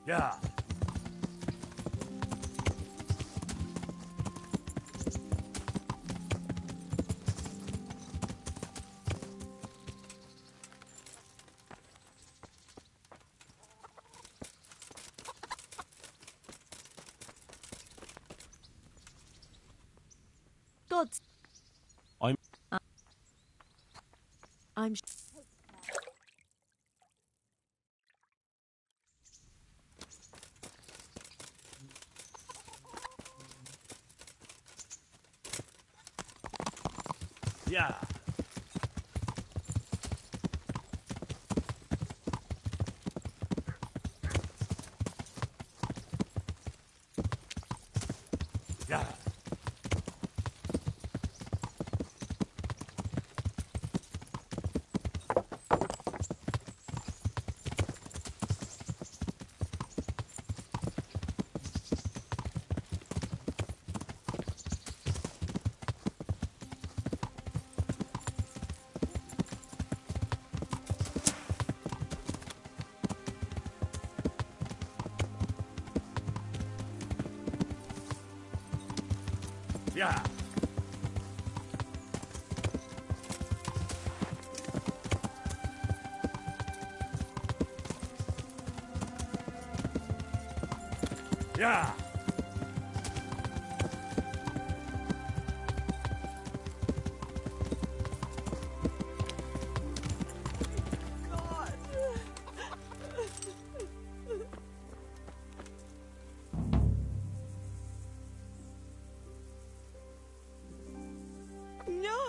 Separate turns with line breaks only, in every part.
Yeah.
God's.
I'm.
I'm.
Yeah. Yeah. Yeah. Yeah.
God. No.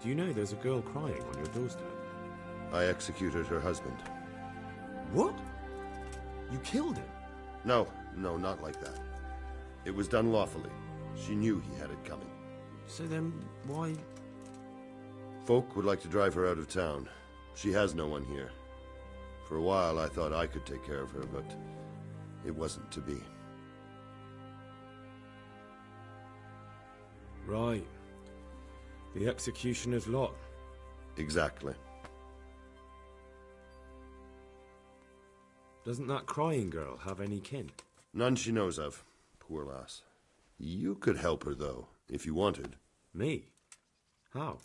Do you know there's a girl crying on your doorstep?
I executed her husband.
What? You killed him?
No, not like that. It was done lawfully. She knew he had it coming.
So then, why...
Folk would like to drive her out of town. She has no one here. For a while, I thought I could take care of her, but it wasn't to be.
Right. The executioner's lot.
Exactly.
Doesn't that crying girl have any kin?
None she knows of. Poor lass. You could help her, though, if you wanted.
Me? How?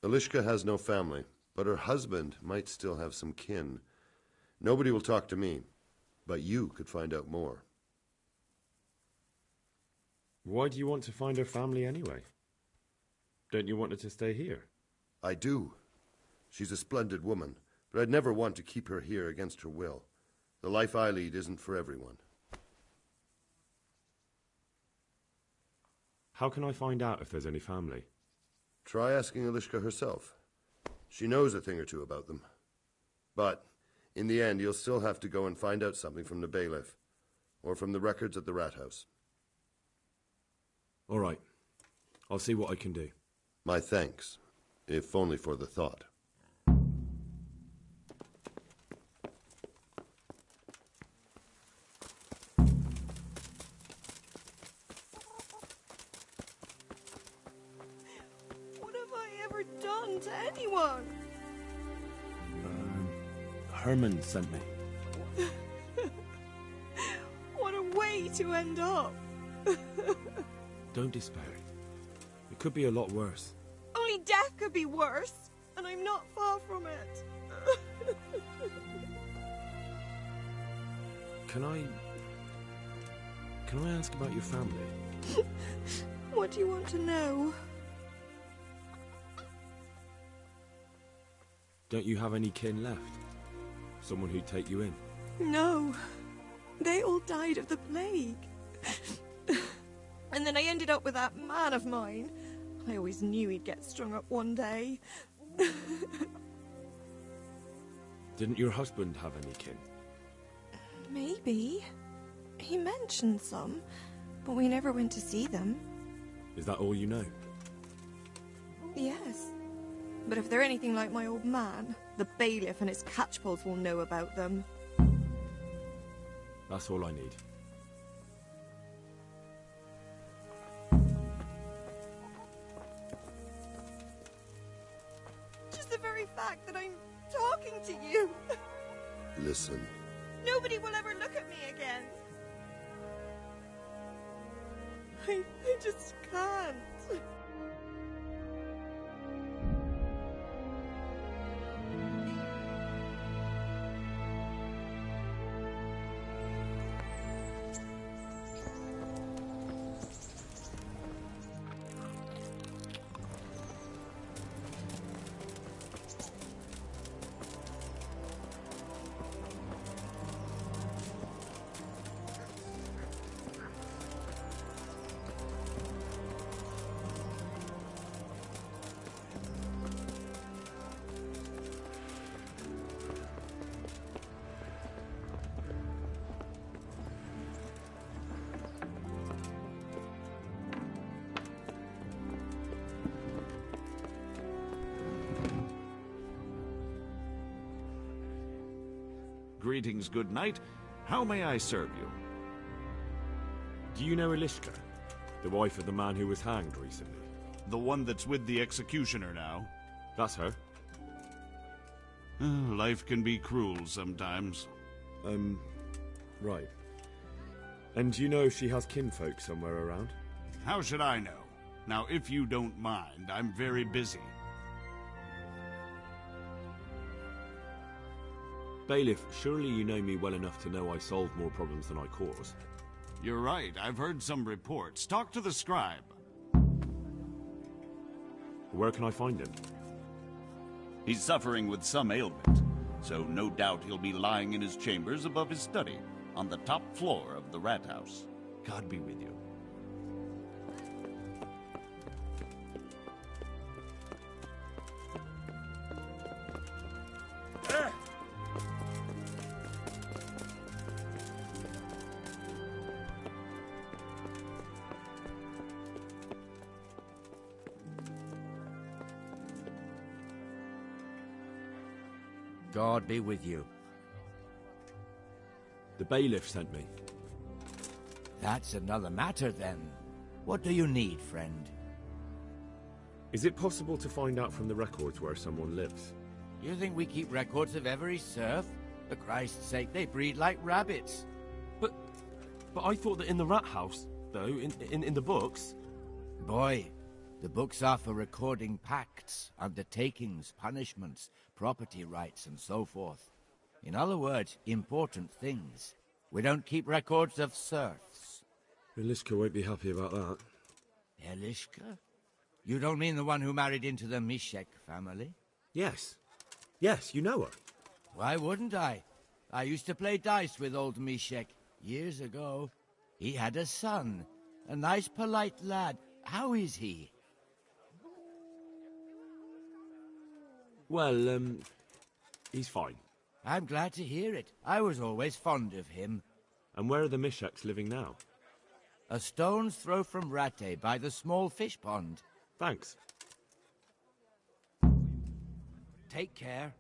Elishka has no family, but her husband might still have some kin. Nobody will talk to me, but you could find out more.
Why do you want to find her family anyway? Don't you want her to stay here?
I do. She's a splendid woman, but I'd never want to keep her here against her will. The life I lead isn't for everyone.
How can I find out if there's any family?
Try asking Elishka herself. She knows a thing or two about them. But, in the end, you'll still have to go and find out something from the bailiff, or from the records at the rat house.
All right. I'll see what I can do.
My thanks, if only for the thought.
What have I ever done to anyone?
Herman sent me.
What a way to end up.
Don't despair. It could be a lot worse.
Only death could be worse, and I'm not far from it.
Can I ask about your family?
What do you want to know?
Don't you have any kin left? Someone who'd take you in?
No. They all died of the plague. And then I ended up with that man of mine. I always knew he'd get strung up one day.
Didn't your husband have any kin?
Maybe. He mentioned some, but we never went to see them.
Is that all you know?
Yes. But if they're anything like my old man, the bailiff and his catchpoles will know about them.
That's all I need.
Just the very fact that I'm talking to you.
Listen.
Nobody will ever look at me again. I just can't.
Greetings, good knight. How may I serve you?
Do you know Elishka, the wife of the man who was hanged recently?
The one that's with the executioner now?
That's her.
Life can be cruel sometimes.
Right. And do you know if she has kinfolk somewhere around?
How should I know? Now, if you don't mind, I'm very busy.
Bailiff, surely you know me well enough to know I solve more problems than I cause.
You're right, I've heard some reports. Talk to the scribe.
Where can I find him?
He's suffering with some ailment, so no doubt he'll be lying in his chambers above his study, on the top floor of the rat house. God be with you.
God be with you.
The bailiff sent me.
That's another matter, then. What do you need, friend?
Is it possible to find out from the records where someone lives?
You think we keep records of every serf? For Christ's sake, they breed like rabbits.
But I thought that in the rat house, though, in the books...
Boy, the books are for recording pacts, undertakings, punishments, property rights, and so forth. In other words, important things. We don't keep records of serfs.
Elishka won't be happy about that.
Elishka? You don't mean the one who married into the Mishek family?
Yes. Yes, you know her.
Why wouldn't I? I used to play dice with old Mishek years ago. He had a son, a nice polite lad. How is he?
Well, he's fine.
I'm glad to hear it. I was always fond of him.
And where are the Misheks living now?
A stone's throw from Ratte by the small fish pond.
Thanks.
Take care.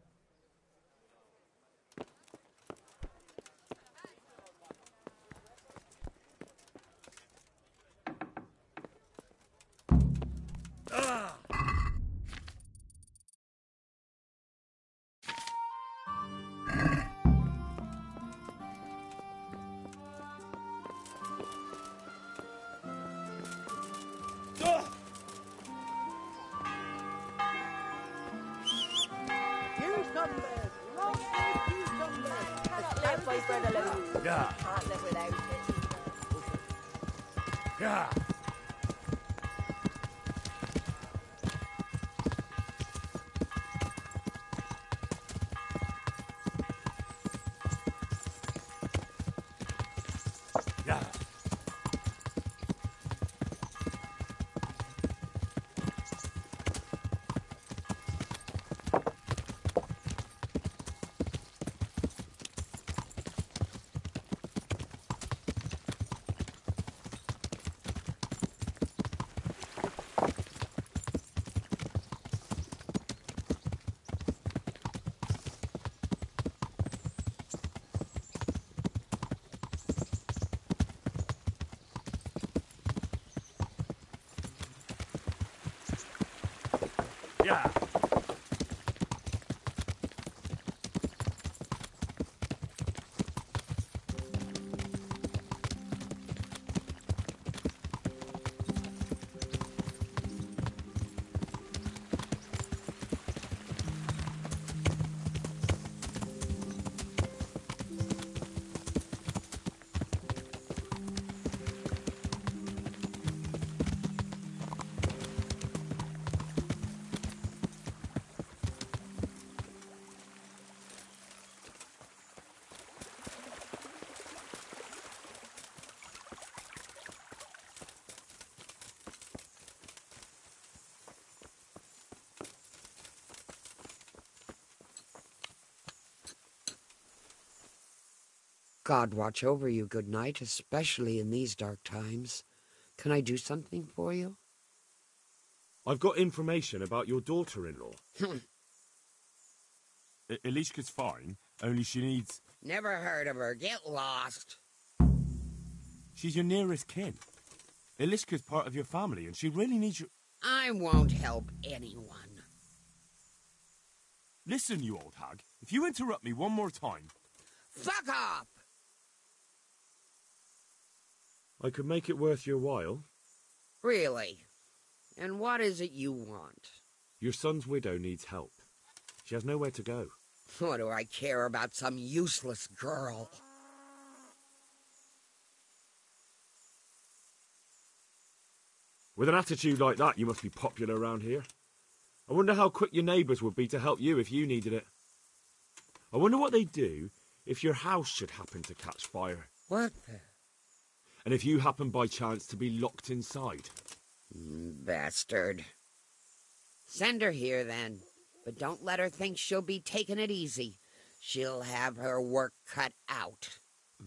Yeah.
Can't live without it.
Yeah. Yeah.
God watch over you, good night, especially in these dark times. Can I do something for you?
I've got information about your daughter-in-law.
Elishka's fine, only she needs...
Never heard of her. Get lost.
She's your nearest kin. Elishka's part of your family, and she really needs you...
I won't help anyone.
Listen, you old hag. If you interrupt me one more time...
Fuck off!
I could make it worth your while.
Really? And what is it you want?
Your son's widow needs help. She has nowhere to go.
What do I care about some useless girl?
With an attitude like that, you must be popular around here. I wonder how quick your neighbours would be to help you if you needed it. I wonder what they'd do if your house should happen to catch fire.
What the...
And if you happen by chance to be locked inside.
Bastard. Send her here, then. But don't let her think she'll be taking it easy. She'll have her work cut out.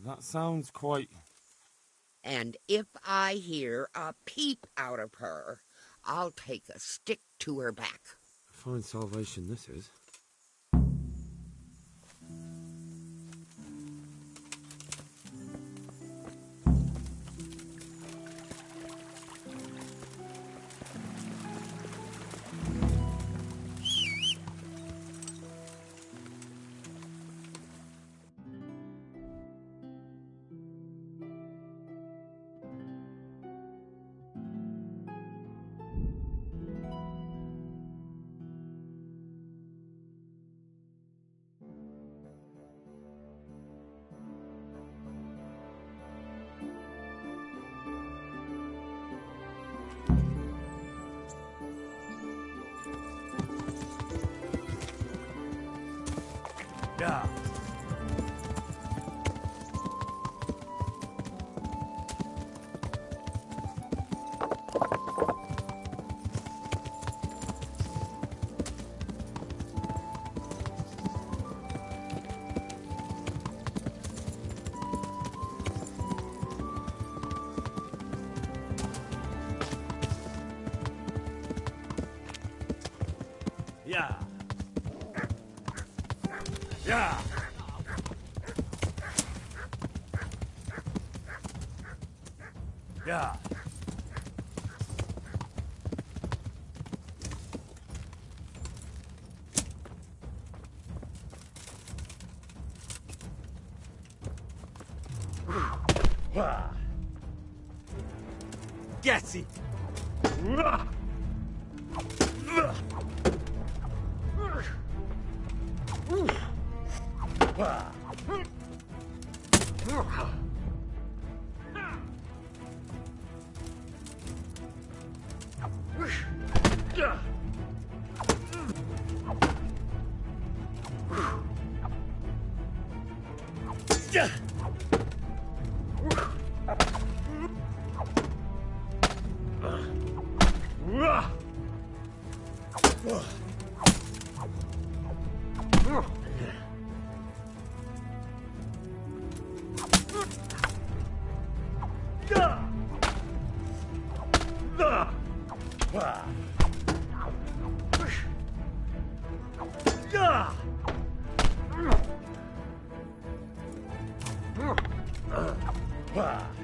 That sounds quite...
And if I hear a peep out of her, I'll take a stick to her back.
Fine salvation this is.
Yeah. Yeah. Yeah. Yeah. Get it.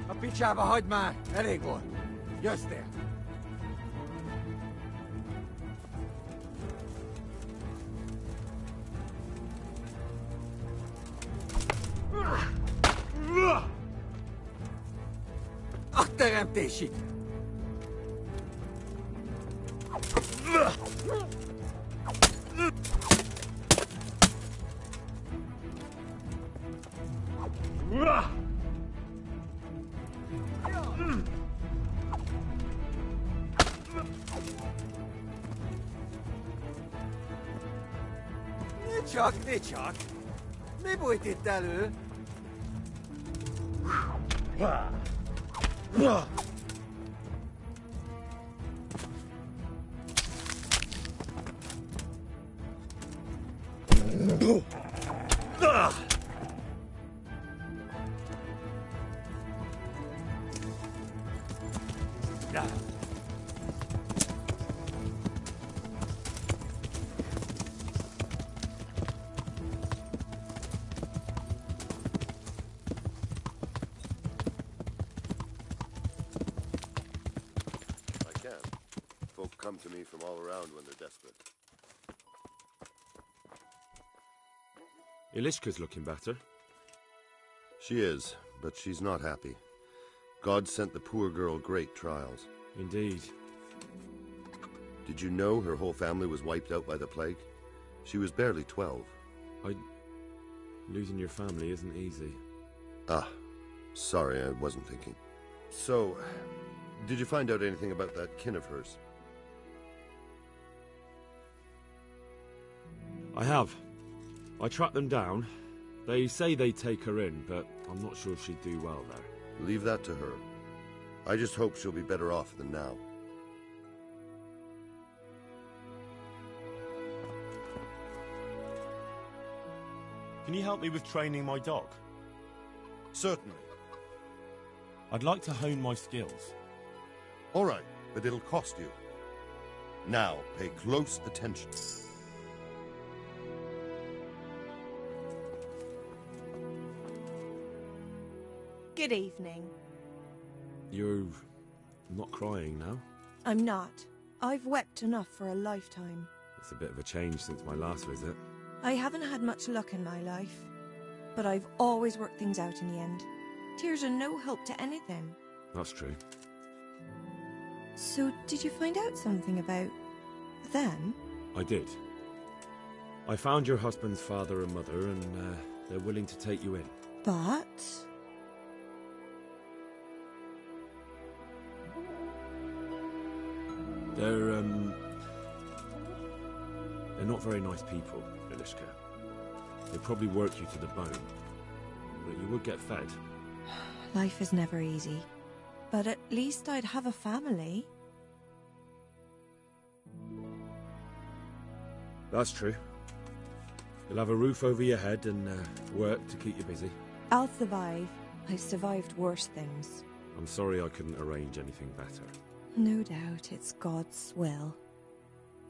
A picsába hagyd már! Elég volt. Jöttél. A teremtésig! Ne csak! Mi bújt itt elő?
Yeah.
I can. Folk come to me from all around when they're desperate.
Ilishka's looking better.
She is, but she's not happy. God sent the poor girl great trials.
Indeed.
Did you know her whole family was wiped out by the plague? She was barely 12.
Losing your family isn't easy.
Ah, sorry, I wasn't thinking. So, did you find out anything about that kin of hers?
I have. I tracked them down. They say they'd take her in, but I'm not sure if she'd do well there.
Leave that to her. I just hope she'll be better off than now.
Can you help me with training my dog?
Certainly.
I'd like to hone my skills.
All right, but it'll cost you. Now, pay close attention.
Good evening.
You're not crying now?
I'm not. I've wept enough for a lifetime.
It's a bit of a change since my last visit.
I haven't had much luck in my life, but I've always worked things out in the end. Tears are no help to anything.
That's true.
So, did you find out something about them?
I did. I found your husband's father and mother, and they're willing to take you in.
But...
They're not very nice people, Ilishka. They'd probably work you to the bone, but you would get fed.
Life is never easy. But at least I'd have a family.
That's true. You'll have a roof over your head and work to keep you busy.
I'll survive. I've survived worse things.
I'm sorry I couldn't arrange anything better.
No doubt it's God's will.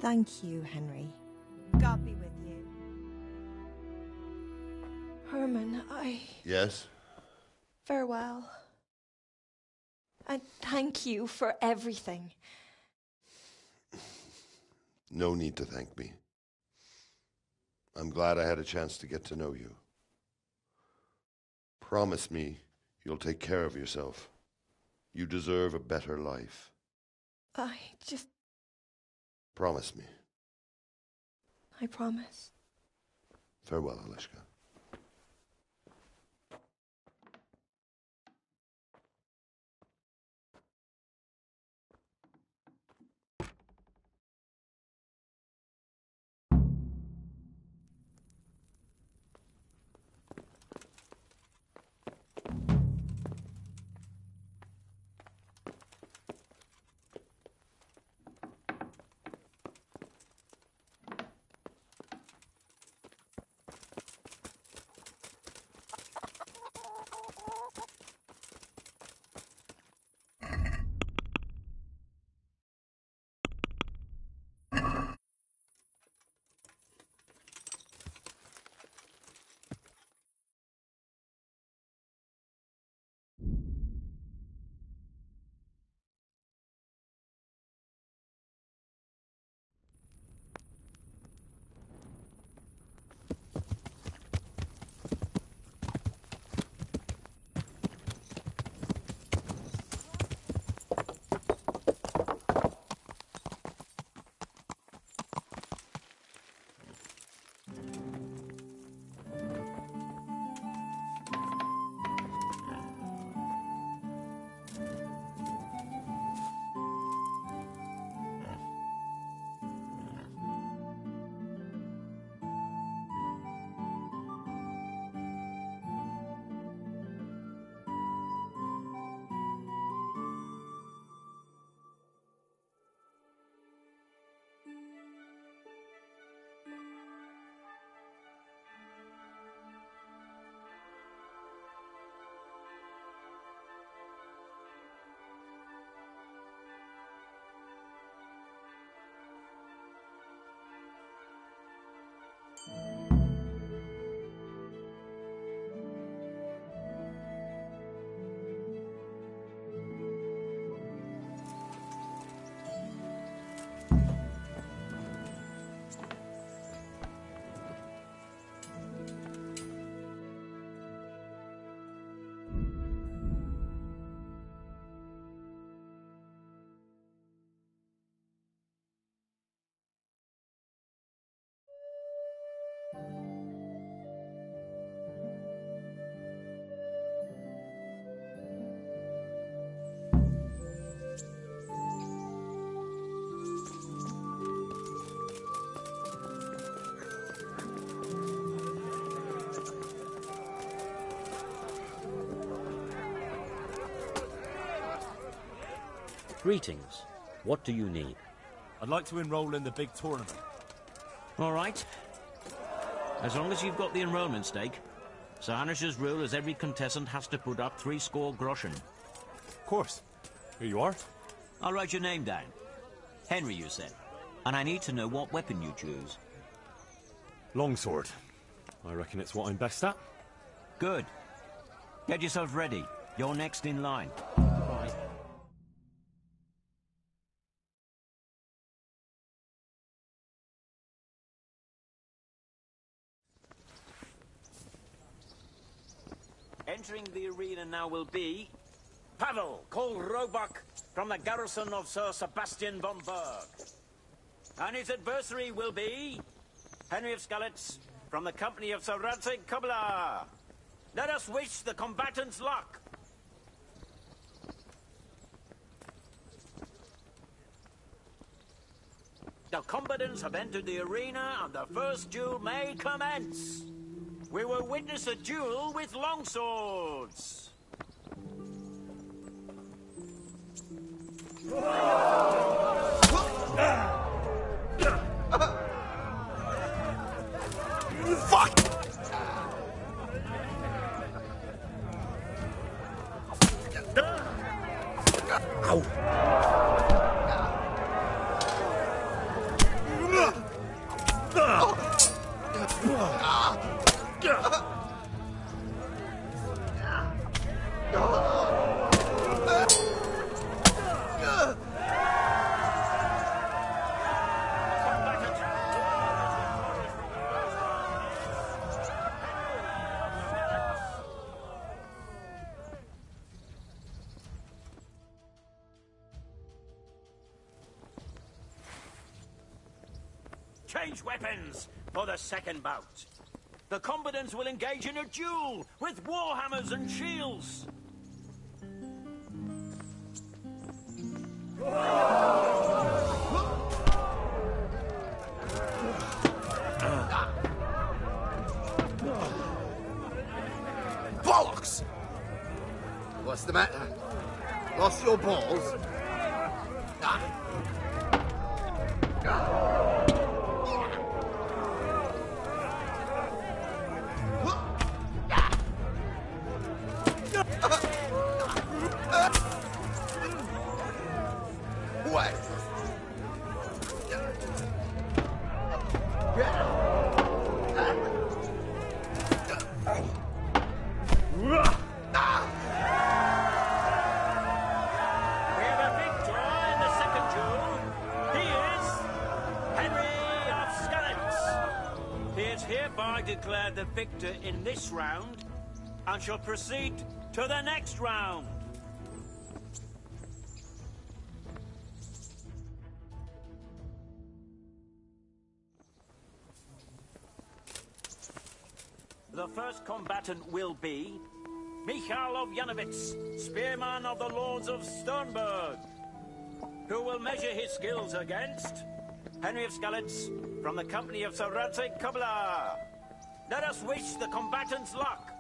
Thank you, Henry. God be with you. Herman,
Yes?
Farewell. And thank you for everything.
No need to thank me. I'm glad I had a chance to get to know you. Promise me you'll take care of yourself. You deserve a better life.
I just...
Promise me.
I promise.
Farewell, Ilishka.
Greetings. What do you need?
I'd like to enroll in the big tournament.
All right. As long as you've got the enrollment stake. Sir Hanish's rule is every contestant has to put up 3 score groschen.
Of course. Here you are.
I'll write your name down. Henry, you said. And I need to know what weapon you choose.
Longsword. I reckon it's what I'm best at.
Good. Get yourself ready. You're next in line. Entering the arena now will be Pavel, called Roebuck, from the garrison of Sir Sebastian von Berg. And his adversary will be Henry of Skalitz, from the company of Sir Radzig Kobyla. Let us wish the combatants luck. The combatants have entered the arena, and the first duel may commence. We will witness a duel with longswords.
Fuck! Ow!
Change weapons for the second bout. The combatants will engage in a duel with warhammers and shields.
Bollocks! What's the matter? Lost your balls? What?
Declared the victor in this round and shall proceed to the next round. The first combatant will be Michal of Janowitz, spearman of the Lords of Sternberg, who will measure his skills against Henry of Skalitz from the company of Sir Radzig Kobyla. Let us wish the combatants luck.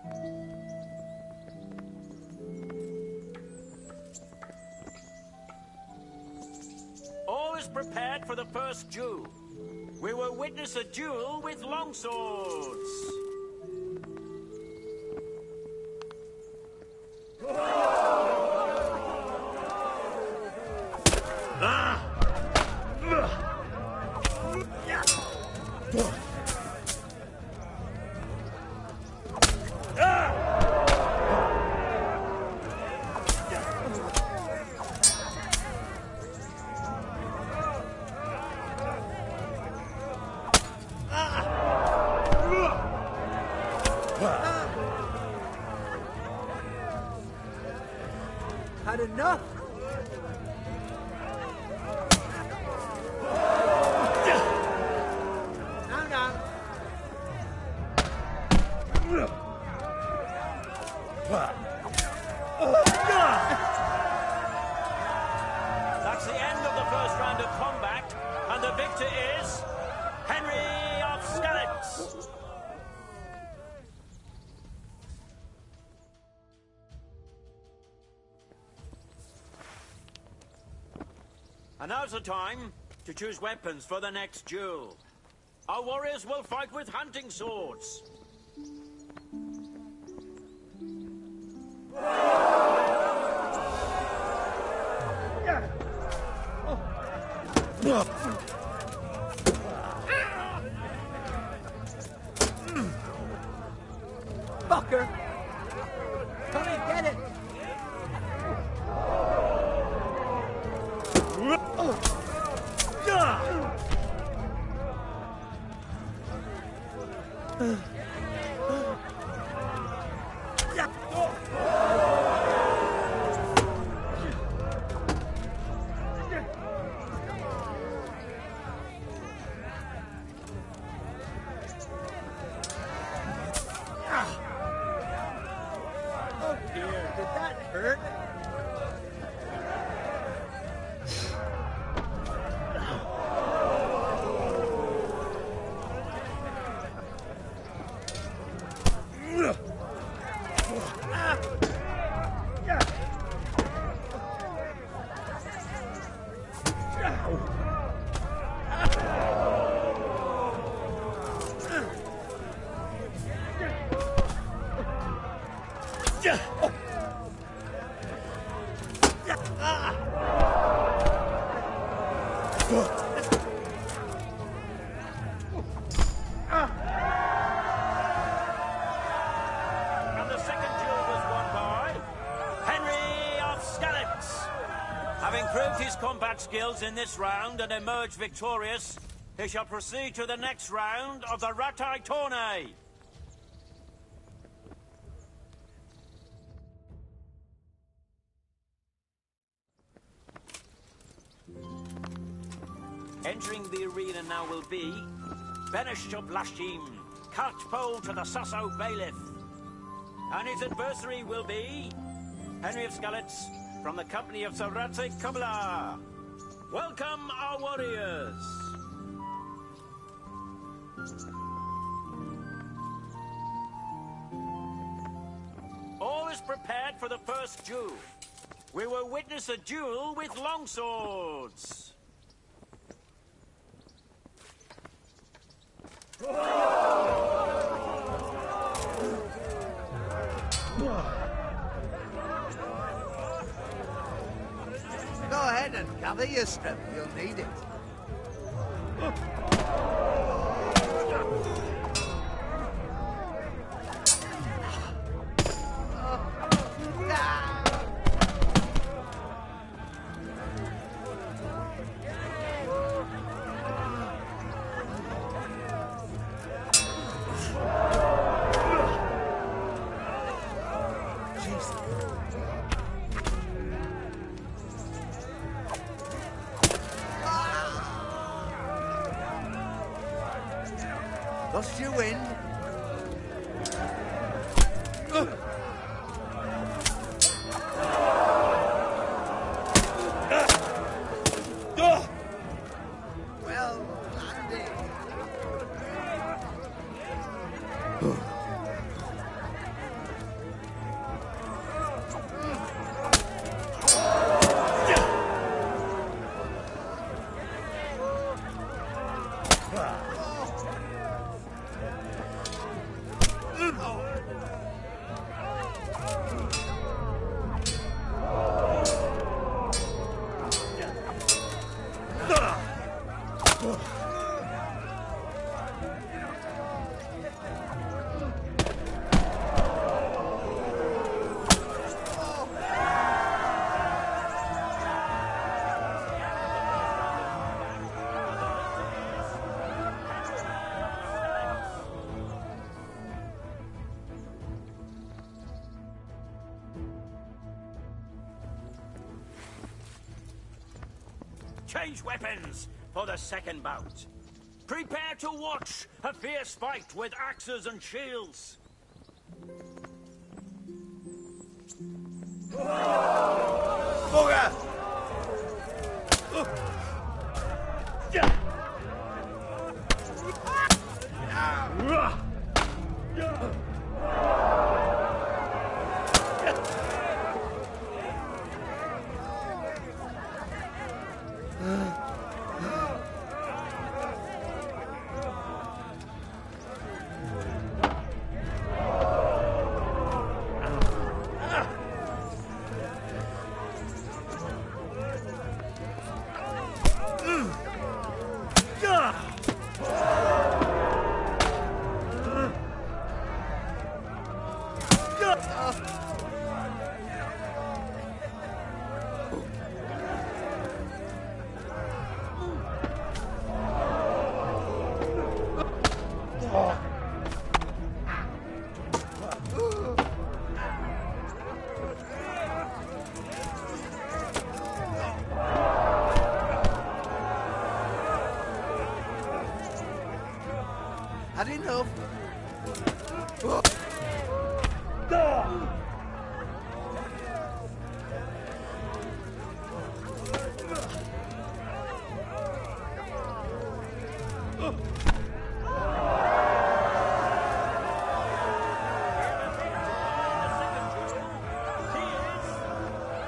All is prepared for the first duel. We will witness a duel with longswords.
Had enough?
That's the end of the first round of combat, and the victor is Henry of Skalitz. And now's the time to choose weapons for the next duel. Our warriors will fight with hunting swords.
Fucker! Come and get it! Oh dear, did that hurt?
And the second duel was won by Henry of Skalitz. Having proved his combat skills in this round and emerged victorious, he shall proceed to the next round of the Ratai Tourney. Entering the arena now will be Benish of Lashim, cart pole to the Sasso Bailiff. And his adversary will be Henry of Skalitz from the company of Saratse Kabla. Welcome, our warriors! All is prepared for the first duel. We will witness a duel with longswords.
Go ahead and gather your strength. You'll need it. Lost your wind. Well landed.
Change weapons for the second bout. Prepare to watch a fierce fight with axes and shields.
Bugger! Had enough.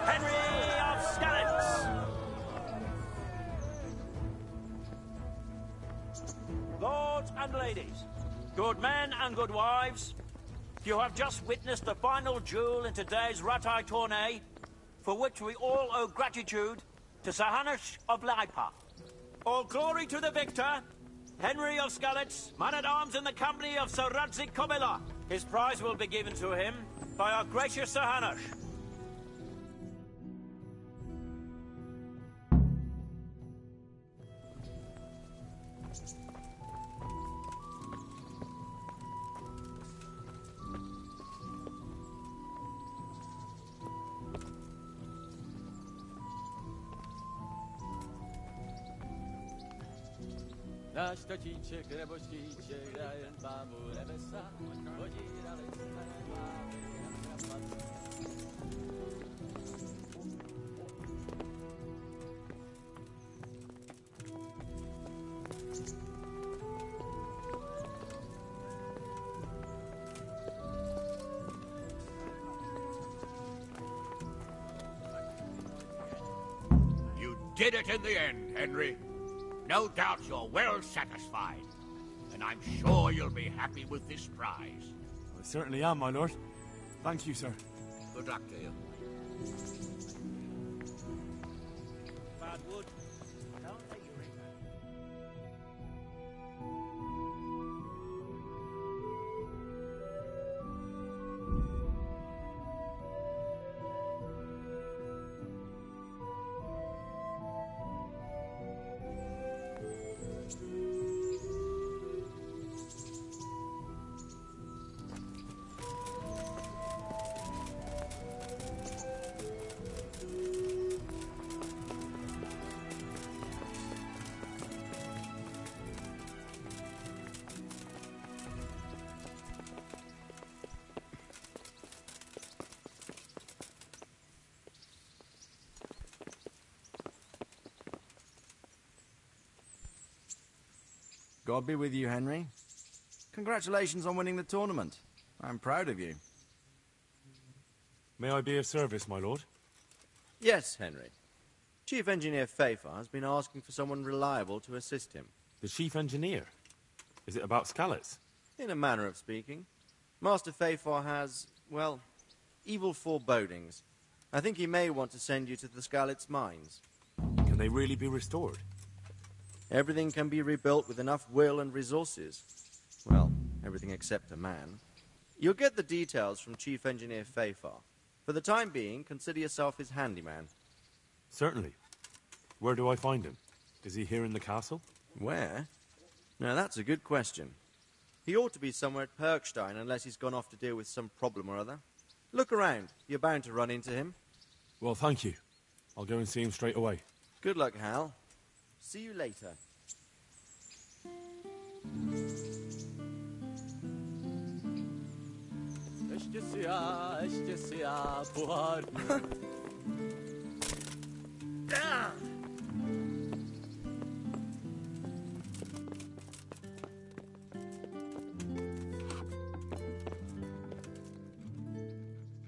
Henry of Skalitz. Lords and ladies, good men and good wives, you have just witnessed the final duel in today's Ratai tourney, for which we all owe gratitude to Sir Hanush of Laipa. All glory to the victor, Henry of Skalitz, man-at-arms in the company of Sir Radzik Kobila. His prize will be given to him by our gracious Sir Hanush.
You did it in the end, Henry. No doubt you're well satisfied. And I'm sure you'll be happy with this prize.
I certainly am, my lord. Thank you, sir.
Good luck to you.
Bad wood. Don't let you ring that.
God be with you, Henry. Congratulations on winning the tournament. I'm proud of you.
May I be of service, my lord?
Yes, Henry. Chief Engineer Pfeiffer has been asking for someone reliable to assist him.
The chief engineer? Is it about Skalitz?
In a manner of speaking. Master Pfeiffer has, well, evil forebodings. I think he may want to send you to the Skalitz mines.
Can they really be restored?
Everything can be rebuilt with enough will and resources. Well, everything except a man. You'll get the details from Chief Engineer Pfeiffer. For the time being, consider yourself his handyman.
Certainly. Where do I find him? Is he here in the castle?
Where? Now, that's a good question. He ought to be somewhere at Perkstein unless he's gone off to deal with some problem or other. Look around. You're bound to run into him.
Well, thank you. I'll go and see him straight away.
Good luck, Hal. See you later.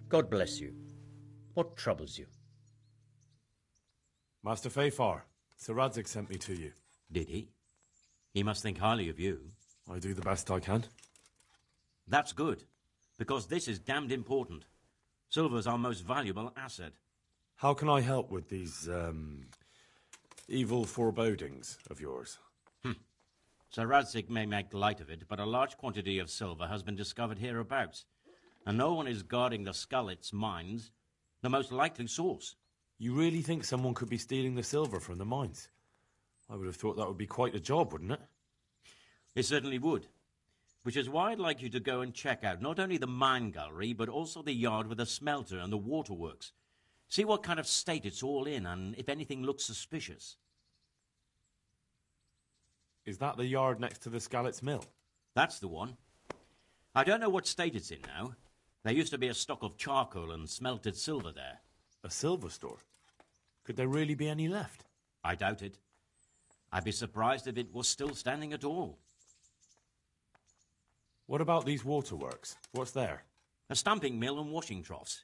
God bless you. What troubles you?
Master Pfeiffer, Sir Radzik sent me to you.
Did he? He must think highly of you.
I do the best I can.
That's good, because this is damned important. Silver's our most valuable asset.
How can I help with these, evil forebodings of yours?
Sir Radzik may make light of it, but a large quantity of silver has been discovered hereabouts. and no one is guarding the Scullets' mines, the most likely source.
You really think someone could be stealing the silver from the mines? I would have thought that would be quite a job, wouldn't it?
It certainly would. Which is why I'd like you to go and check out not only the mine gallery, but also the yard with the smelter and the waterworks. See what kind of state it's all in, and if anything looks suspicious.
Is that the yard next to the Scullets' mill?
That's the one. I don't know what state it's in now. There used to be a stock of charcoal and smelted silver there.
A silver store? Could there really be any left?
I doubt it. I'd be surprised if it was still standing at all.
What about these waterworks? What's there?
A stamping mill and washing troughs.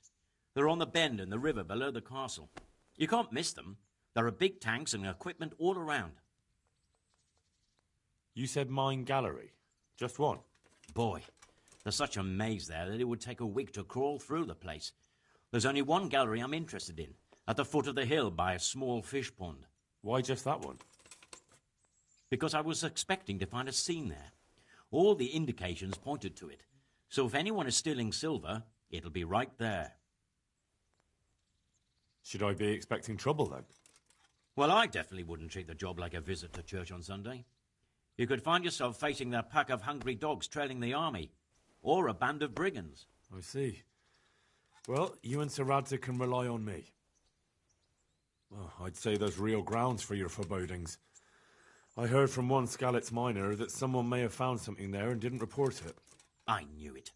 They're on the bend in the river below the castle. You can't miss them. There are big tanks and equipment all around.
You said mine gallery. Just one?
Boy, there's such a maze there that it would take a week to crawl through the place. There's only one gallery I'm interested in, at the foot of the hill by a small fish pond.
Why just that one?
Because I was expecting to find a scene there. All the indications pointed to it. So if anyone is stealing silver, it'll be right there.
Should I be expecting trouble, then?
Well, I definitely wouldn't treat the job like a visit to church on Sunday. You could find yourself facing that pack of hungry dogs trailing the army, or a band of brigands.
I see. Well, you and Sir Radzig can rely on me. Well, I'd say there's real grounds for your forebodings. I heard from one Scullets miner that someone may have found something there and didn't report it.
I knew it.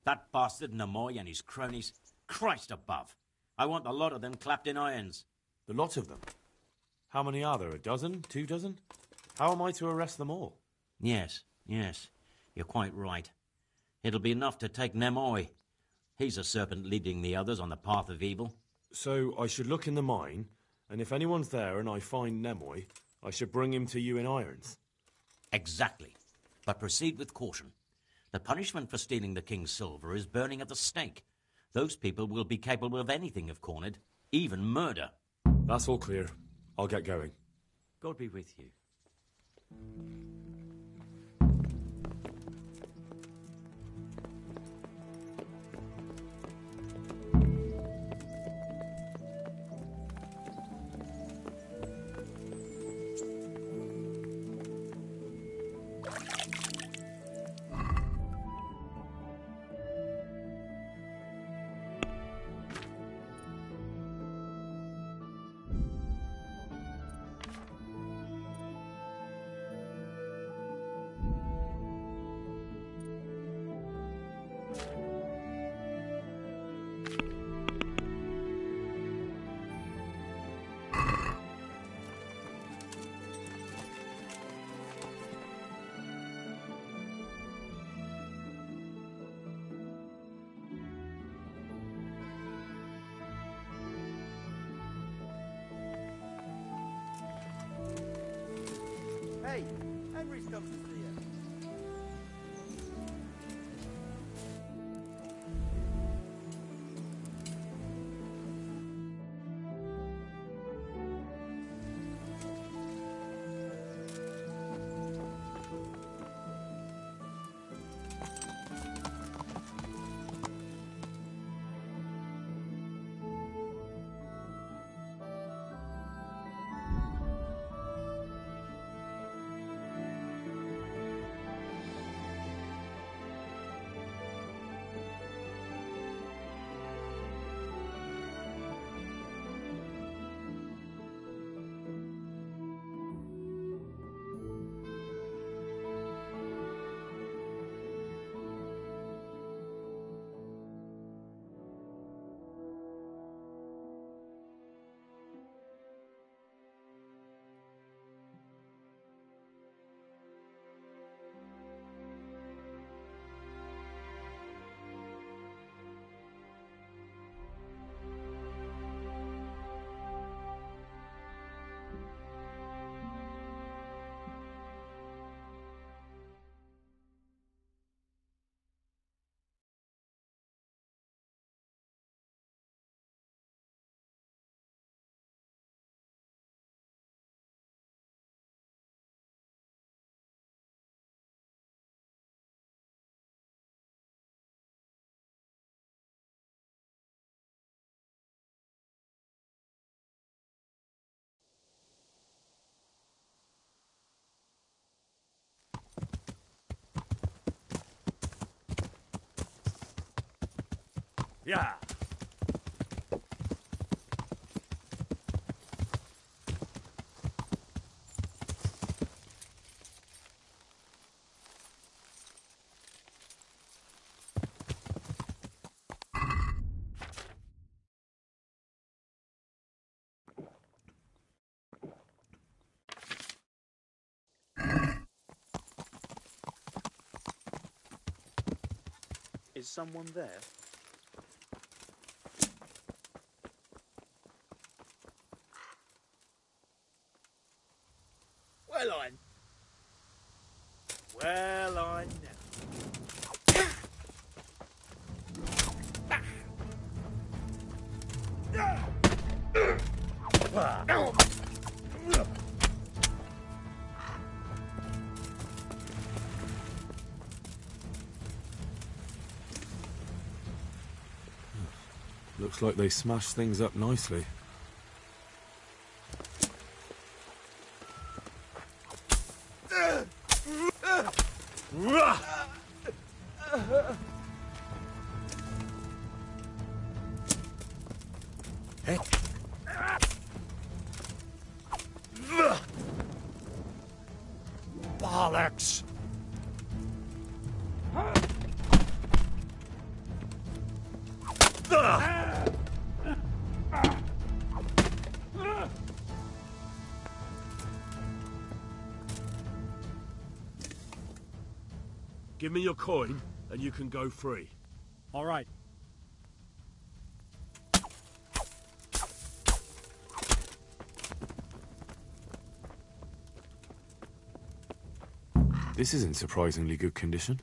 That bastard Nemoy and his cronies. Christ above. I want the lot of them clapped in irons.
The lot of them? How many are there? A dozen? 2 dozen? How am I to arrest them all?
Yes. You're quite right. It'll be enough to take Nemoy. He's a serpent leading the others on the path of evil.
So I should look in the mine, and if anyone's there and I find Nemoy, I should bring him to you in irons.
Exactly. But proceed with caution. The punishment for stealing the king's silver is burning at the stake. Those people will be capable of anything if cornered, even murder.
That's all clear. I'll get going.
God be with you.
Hey, Henry's come to see you.
Yeah.
Is someone there?
Well, I know.
Looks like they smashed things up nicely.
Hey. Bollocks!
Give me your coin, and you can go free.
All right.
This is in surprisingly good condition.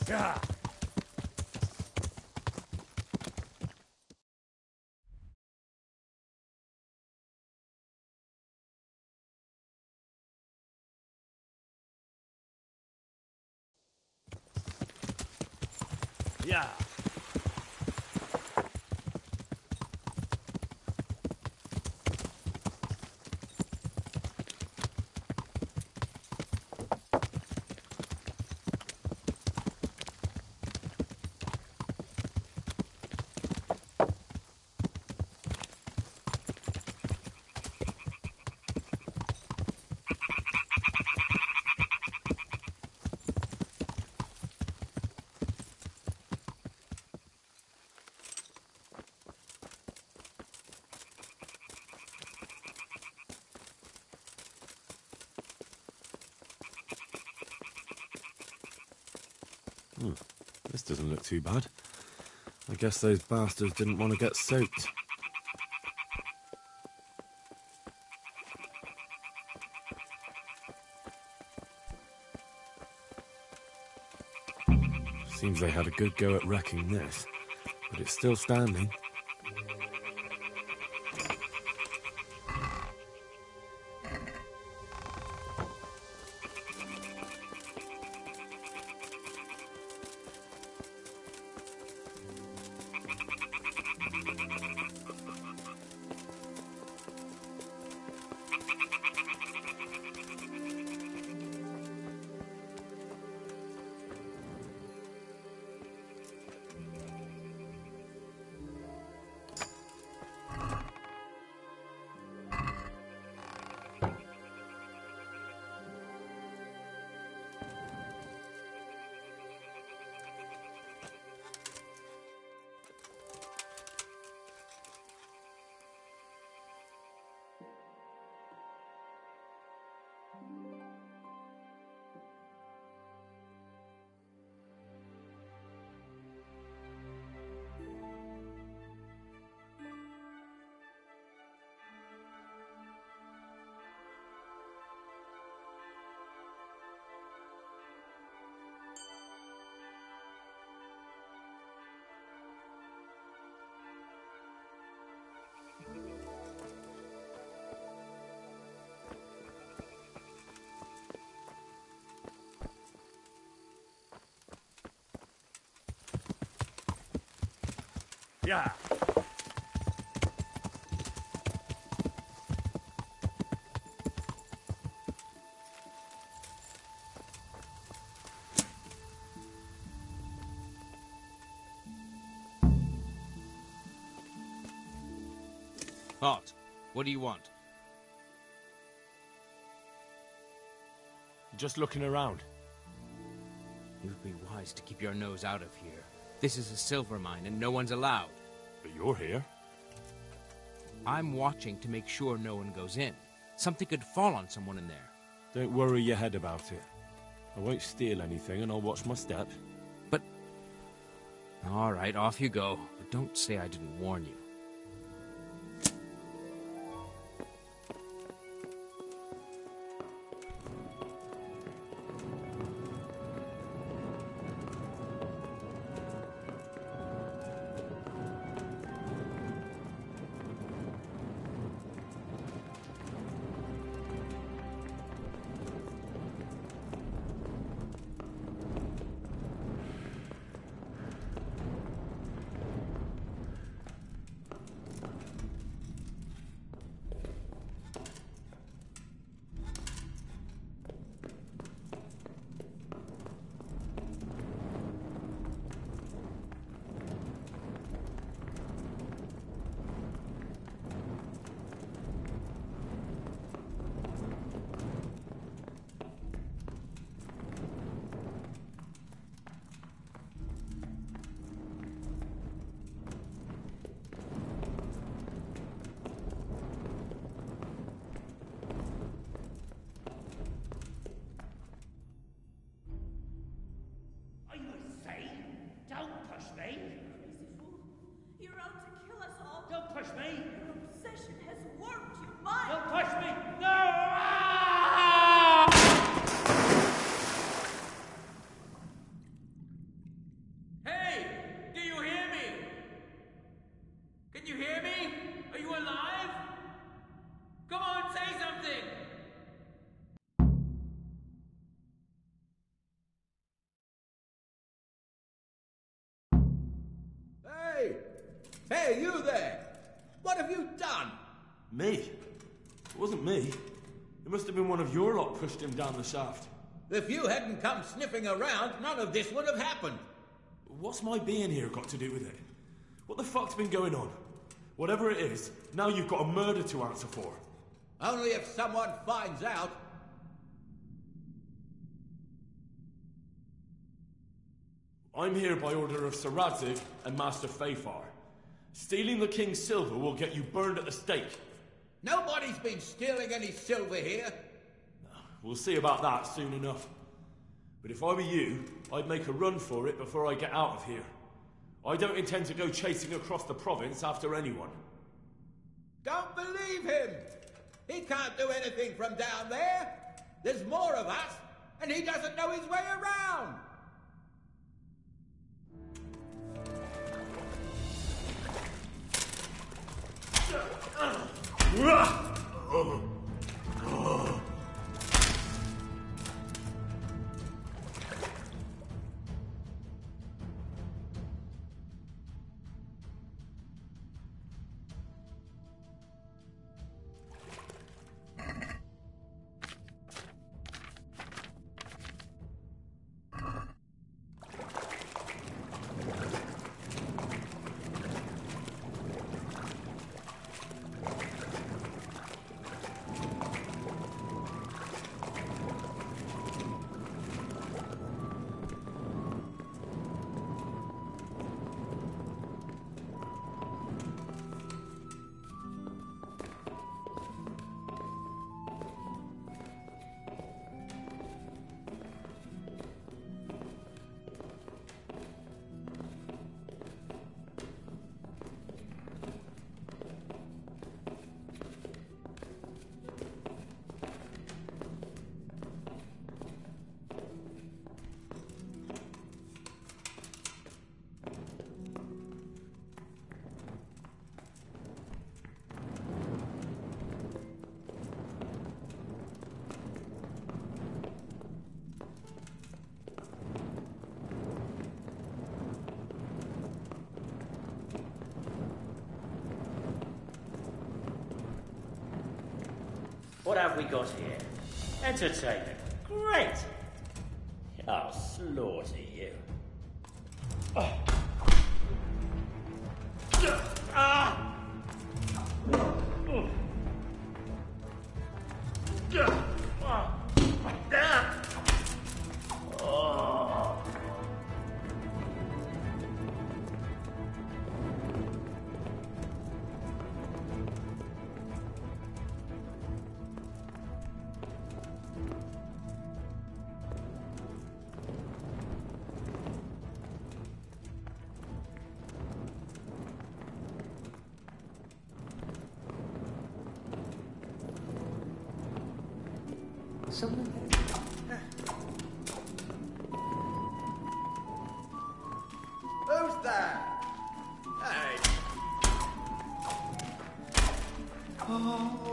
Yeah.
Yeah. This doesn't look too bad. I guess those bastards didn't want to get soaked. Seems they had a good go at wrecking this, but it's still standing.
Yeah.
Halt. What do you want?
Just looking around.
It would be wise to keep your nose out of here. This is a silver mine and no one's allowed.
But you're here.
I'm watching to make sure no one goes in. Something could fall on someone in there.
Don't worry your head about it. I won't steal anything and I'll watch my step.
But... all right, off you go. But don't say I didn't warn you.
Hey, you there! What have you done?
Me? It wasn't me. It must have been one of your lot pushed him down the shaft.
If you hadn't come sniffing around, none of this would have happened.
What's my being here got to do with it? What the fuck's been going on? Whatever it is, now you've got a murder to answer for.
Only if someone finds out.
I'm here by order of Sir Radzig and Master Fafar. Stealing the king's silver will get you burned at the stake.
Nobody's been stealing any silver here.
We'll see about that soon enough. But if I were you, I'd make a run for it before I get out of here. I don't intend to go chasing across the province after anyone.
Don't believe him! He can't do anything from down there! There's more of us, and he doesn't know his way around!
What have we got here? Entertainment. Great! I'll slaughter you. Ah!
Someone there. Who's there? Hey. Oh.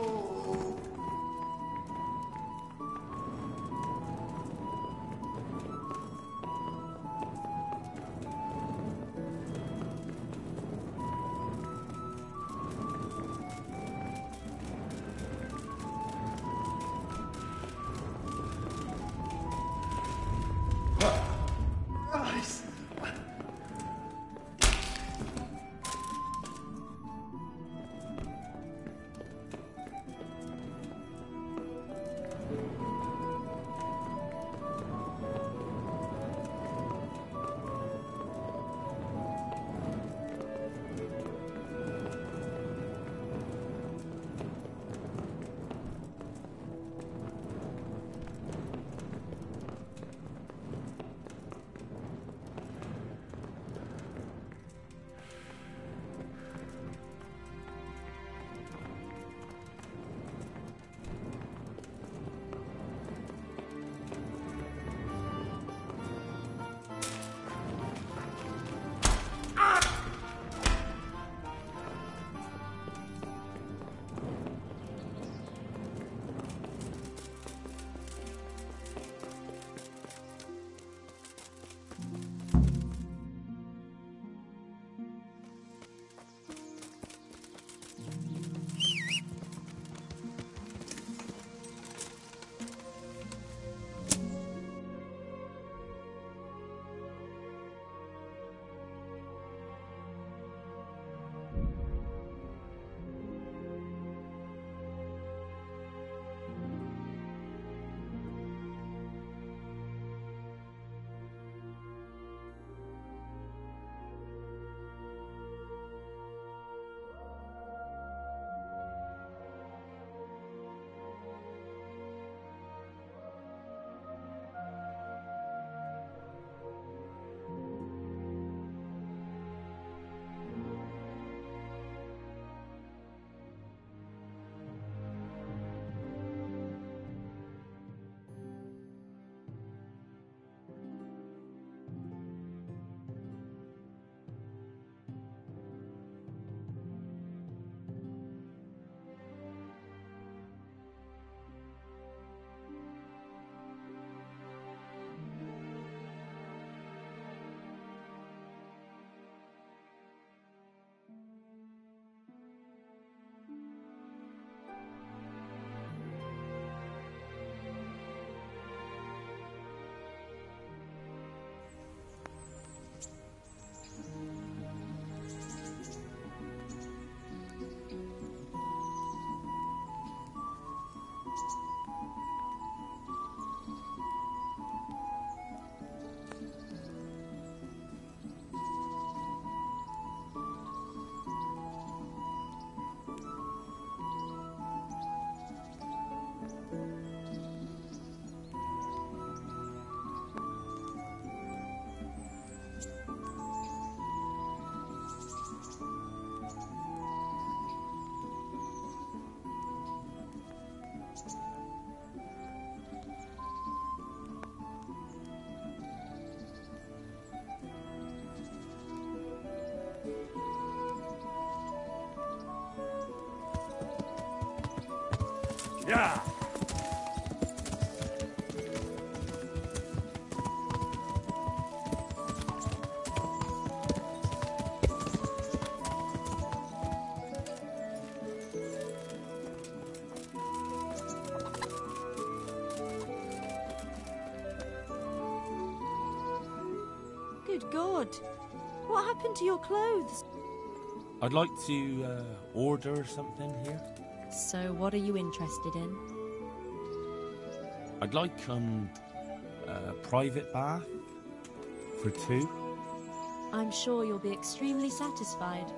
Yeah!
Good God. What happened to your clothes?
I'd like to order something here.
So what are you interested in?
I'd like a private bath for 2.
I'm sure you'll be extremely satisfied.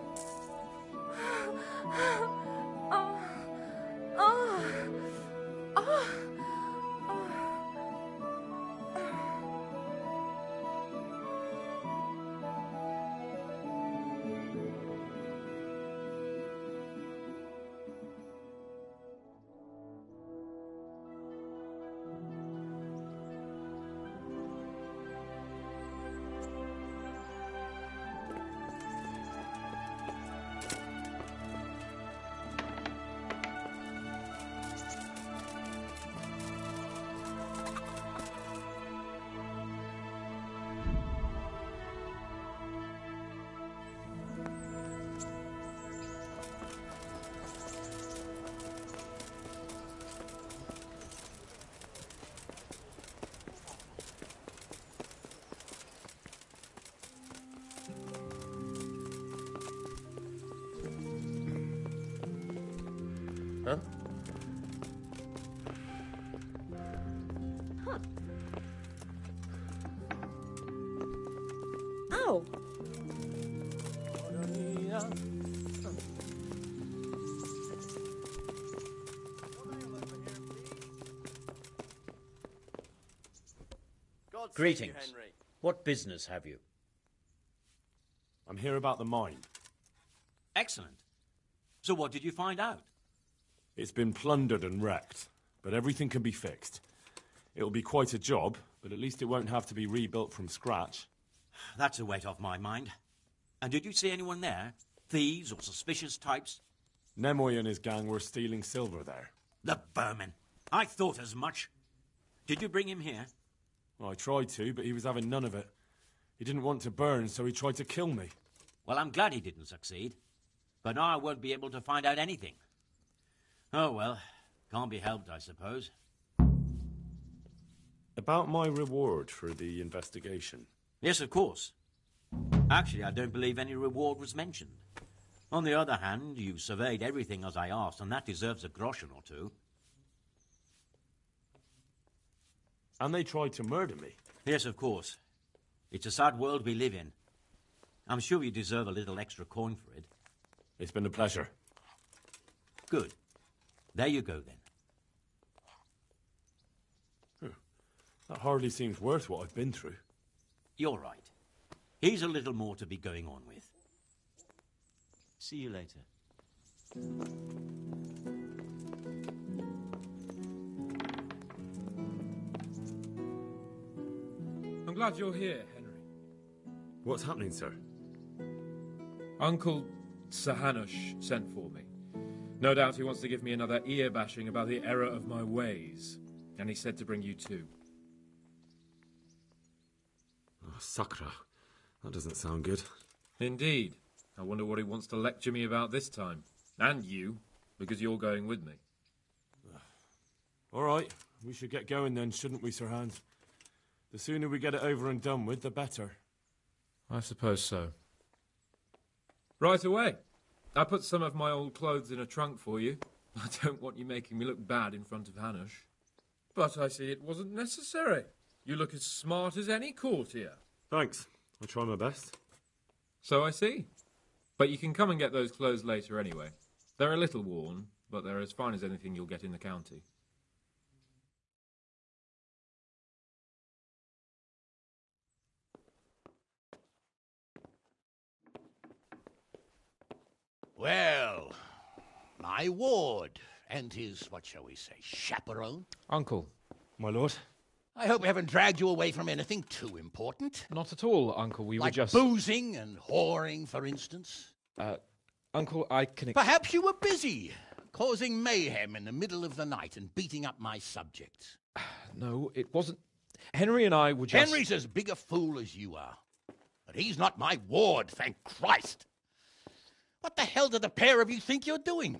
Huh?
Huh. Ow!
Greetings. What business have you?
I'm here about the mine.
Excellent. So what did you find out?
It's been plundered and wrecked, but everything can be fixed. It'll be quite a job, but at least it won't have to be rebuilt from scratch.
That's a weight off my mind. And did you see anyone there? Thieves or suspicious types?
Nemoy and his gang were stealing silver there.
The vermin. I thought as much. Did you bring him here?
Well, I tried to, but he was having none of it. He didn't want to burn, so he tried to kill me.
Well, I'm glad he didn't succeed. But now I won't be able to find out anything. Oh, well, can't be helped, I suppose.
About my reward for the investigation.
Yes, of course. Actually, I don't believe any reward was mentioned. On the other hand, you surveyed everything as I asked, and that deserves a groschen or two.
And they tried to murder me.
Yes, of course. It's a sad world we live in. I'm sure you deserve a little extra coin for it.
It's been a pleasure.
Good. There you go, then.
That hardly seems worth what I've been through.
You're right. Here's a little more to be going on with.
See you later.
I'm glad you're here, Henry.
What's happening, sir?
Uncle Sahanush sent for me. No doubt he wants to give me another ear-bashing about the error of my ways. And he said to bring you too.
Oh, Sakra. That doesn't sound good.
Indeed. I wonder what he wants to lecture me about this time. And you, because you're going with me.
All right. We should get going then, shouldn't we, Sir Hans? The sooner we get it over and done with, the better.
I suppose so. Right away. I put some of my old clothes in a trunk for you. I don't want you making me look bad in front of Hanush. But I see it wasn't necessary. You look as smart as any courtier.
Thanks. I'll try my best.
So I see. But you can come and get those clothes later anyway. They're a little worn, but they're as fine as anything you'll get in the county.
Well, my ward and his, what shall we say, chaperone.
Uncle.
My lord.
I hope we haven't dragged you away from anything too important.
Not at all, Uncle. We
like
were just...
boozing and whoring, for instance.
Uncle, I can...
Perhaps you were busy. causing mayhem in the middle of the night and beating up my subjects.
No, it wasn't. Henry and I were just...
Henry's as big a fool as you are. But he's not my ward, thank Christ. What the hell do the pair of you think you're doing?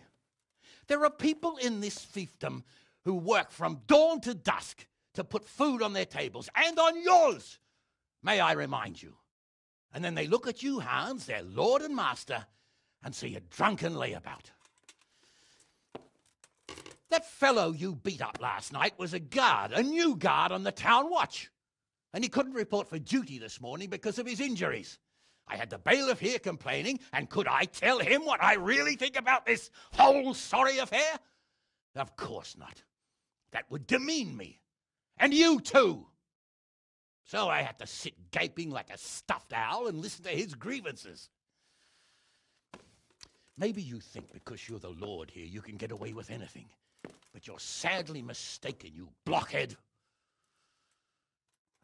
There are people in this fiefdom who work from dawn to dusk to put food on their tables, and on yours, may I remind you. And then they look at you, Hans, their lord and master, and see a drunken layabout. That fellow you beat up last night was a guard, a new guard on the town watch. And he couldn't report for duty this morning because of his injuries. I had the bailiff here complaining, and could I tell him what I really think about this whole sorry affair? Of course not. That would demean me. And you too. So I had to sit gaping like a stuffed owl and listen to his grievances. Maybe you think because you're the lord here you can get away with anything. But you're sadly mistaken, you blockhead.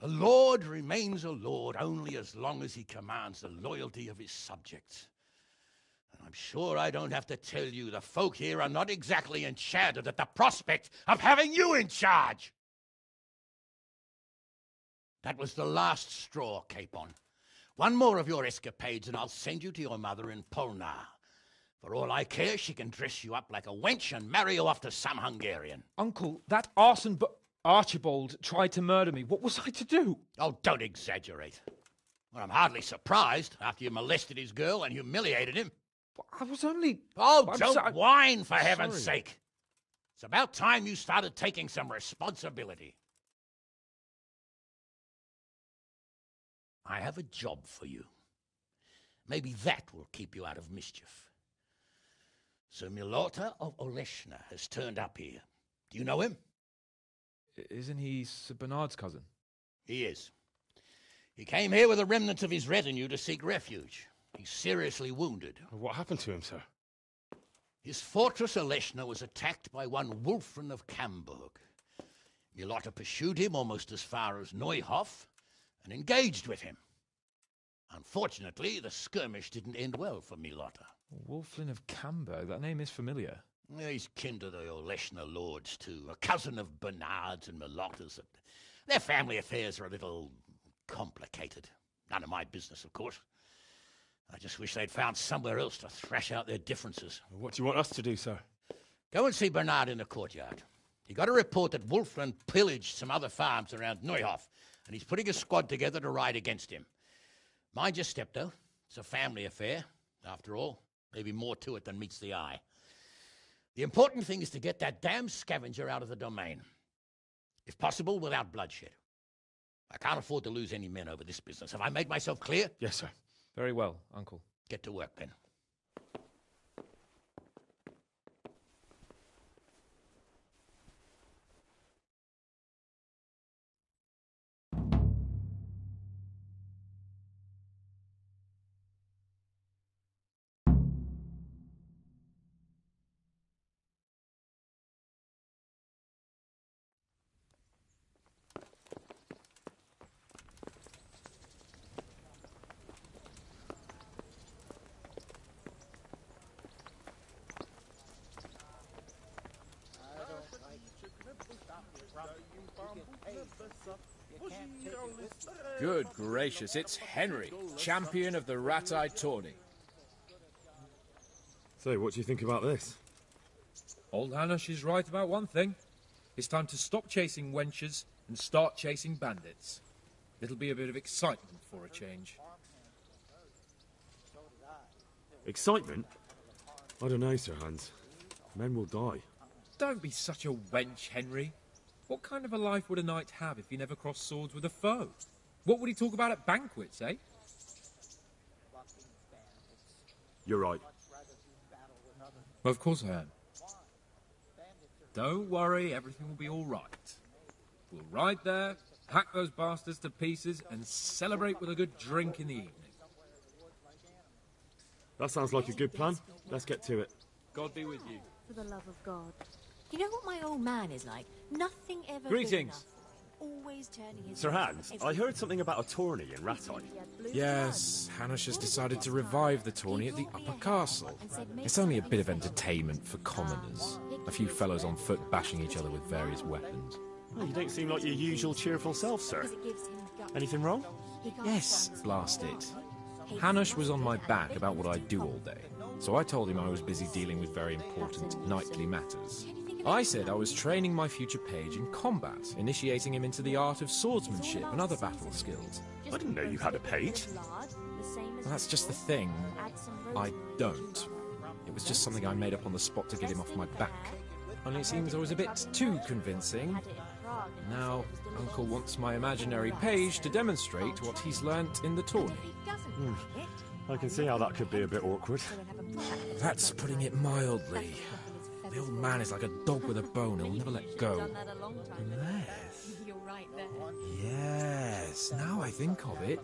A lord remains a lord only as long as he commands the loyalty of his subjects. And I'm sure I don't have to tell you the folk here are not exactly enchanted at the prospect of having you in charge. That was the last straw, Capon. One more of your escapades and I'll send you to your mother in Polnar. For all I care, she can dress you up like a wench and marry you off to some Hungarian.
Uncle, that arson Archibald tried to murder me. What was I to do?
Oh, don't exaggerate. Well, I'm hardly surprised after you molested his girl and humiliated him.
I was only...
Oh, don't whine, for heaven's
sorry.
sake. It's about time you started taking some responsibility. I have a job for you. Maybe that will keep you out of mischief. Sir Milota of Oleshna has turned up here. Do you know him?
Isn't he Sir Bernard's cousin?
He is. He came here with the remnants of his retinue to seek refuge. He's seriously wounded.
What happened to him, sir?
His fortress Oleshna was attacked by one Wulfrin of Camburg. Milota pursued him almost as far as Neuhof and engaged with him. Unfortunately, the skirmish didn't end well for Milota.
Wulfrin of Camburg? That name is familiar.
He's kin to the Oleshna lords, too. A cousin of Bernard's and Milota's. Their family affairs are a little complicated. None of my business, of course. I just wish they'd found somewhere else to thrash out their differences.
What do you want us to do, sir?
Go and see Bernard in the courtyard. He got a report that Wulfrin pillaged some other farms around Neuhof, and he's putting a squad together to ride against him. Mind your step, though. It's a family affair, after all. Maybe more to it than meets the eye. The important thing is to get that damn scavenger out of the domain. If possible, without bloodshed. I can't afford to lose any men over this business. Have I made myself clear?
Yes, sir.
Very well, Uncle.
Get to work, then.
Good gracious, it's Henry, champion of the Rat-Eye tourney.
So, what do you think about this?
Old Hanush is right about one thing. It's time to stop chasing wenches and start chasing bandits. It'll be a bit of excitement for a change.
Excitement? I don't know, Sir Hans. Men will die.
Don't be such a wench, Henry. What kind of a life would a knight have if he never crossed swords with a foe? What would he talk about at banquets, eh?
You're right.
Of course I am. Don't worry, everything will be all right. We'll ride there, hack those bastards to pieces, and celebrate with a good drink in the evening.
That sounds like a good plan. Let's get to it.
God be with you.
For the love of God. You know what my old man is like? Nothing ever
Greetings.
good enough. always turning his
Sir
nose
Hans,
on
I heard something about a tourney in Rattay.
Yes, Hanush has decided to revive the tourney at the Upper Castle. It's only a bit of entertainment for commoners. A few fellows on foot bashing each other with various weapons.
Well, you don't seem like your usual cheerful self, sir. Anything wrong?
Yes, blast it. Hanush was on my back about what I'd do all day, so I told him I was busy dealing with very important knightly matters. I said I was training my future page in combat, initiating him into the art of swordsmanship and other battle skills.
I didn't know you had a page.
Well, that's just the thing. I don't. It was just something I made up on the spot to get him off my back. Only it seems I was a bit too convincing. Now, Uncle wants my imaginary page to demonstrate what he's learnt in the tourney.
I can see how that could be a bit awkward.
That's putting it mildly. The old man is like a dog with a bone, he'll never let go. Unless... Yes, now I think of it.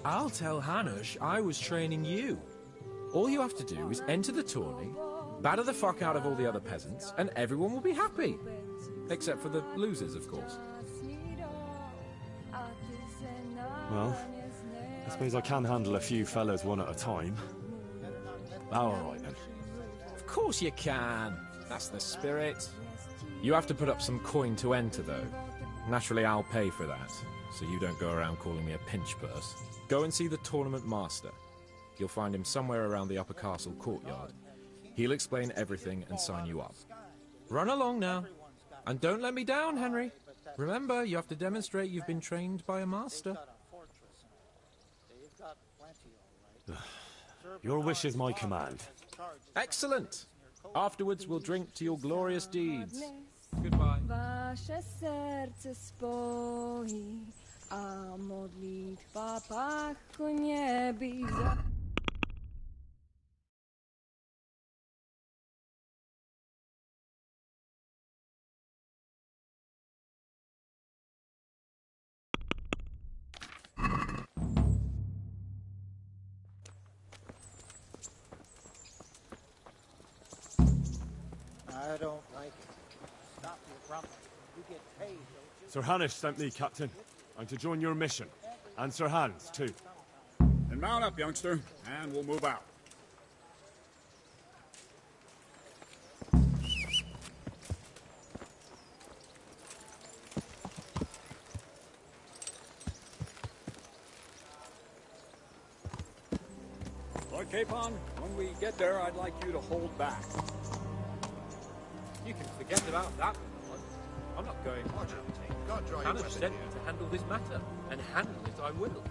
I'll tell Hanush I was training you. All you have to do is enter the tourney, batter the fuck out of all the other peasants, and everyone will be happy. Except for the losers, of course.
Well, I suppose I can handle a few fellows one at a time. All right, then.
Of course you can. That's the spirit. You have to put up some coin to enter, though. Naturally, I'll pay for that, so you don't go around calling me a pinch purse. Go and see the tournament master. You'll find him somewhere around the Upper Castle courtyard. He'll explain everything and sign you up. Run along now. And don't let me down, Henry. Remember, you have to demonstrate you've been trained by a master.
Your wish is my command.
Excellent. Afterwards, we'll drink to your glorious deeds. Goodbye.
Wasze serce spoi, a modlitwa pachnie biza.
I don't like it. Stop your grumbling. You get paid, don't you?
Sir Hanush sent me, Captain. I'm to join your mission. And Sir Hans, too.
Then mount up, youngster, and we'll move out. Lord Capon, when we get there, I'd like you to hold back.
You can forget about that one. I'm not going. Hanush sent me to handle this matter, and handle it I will.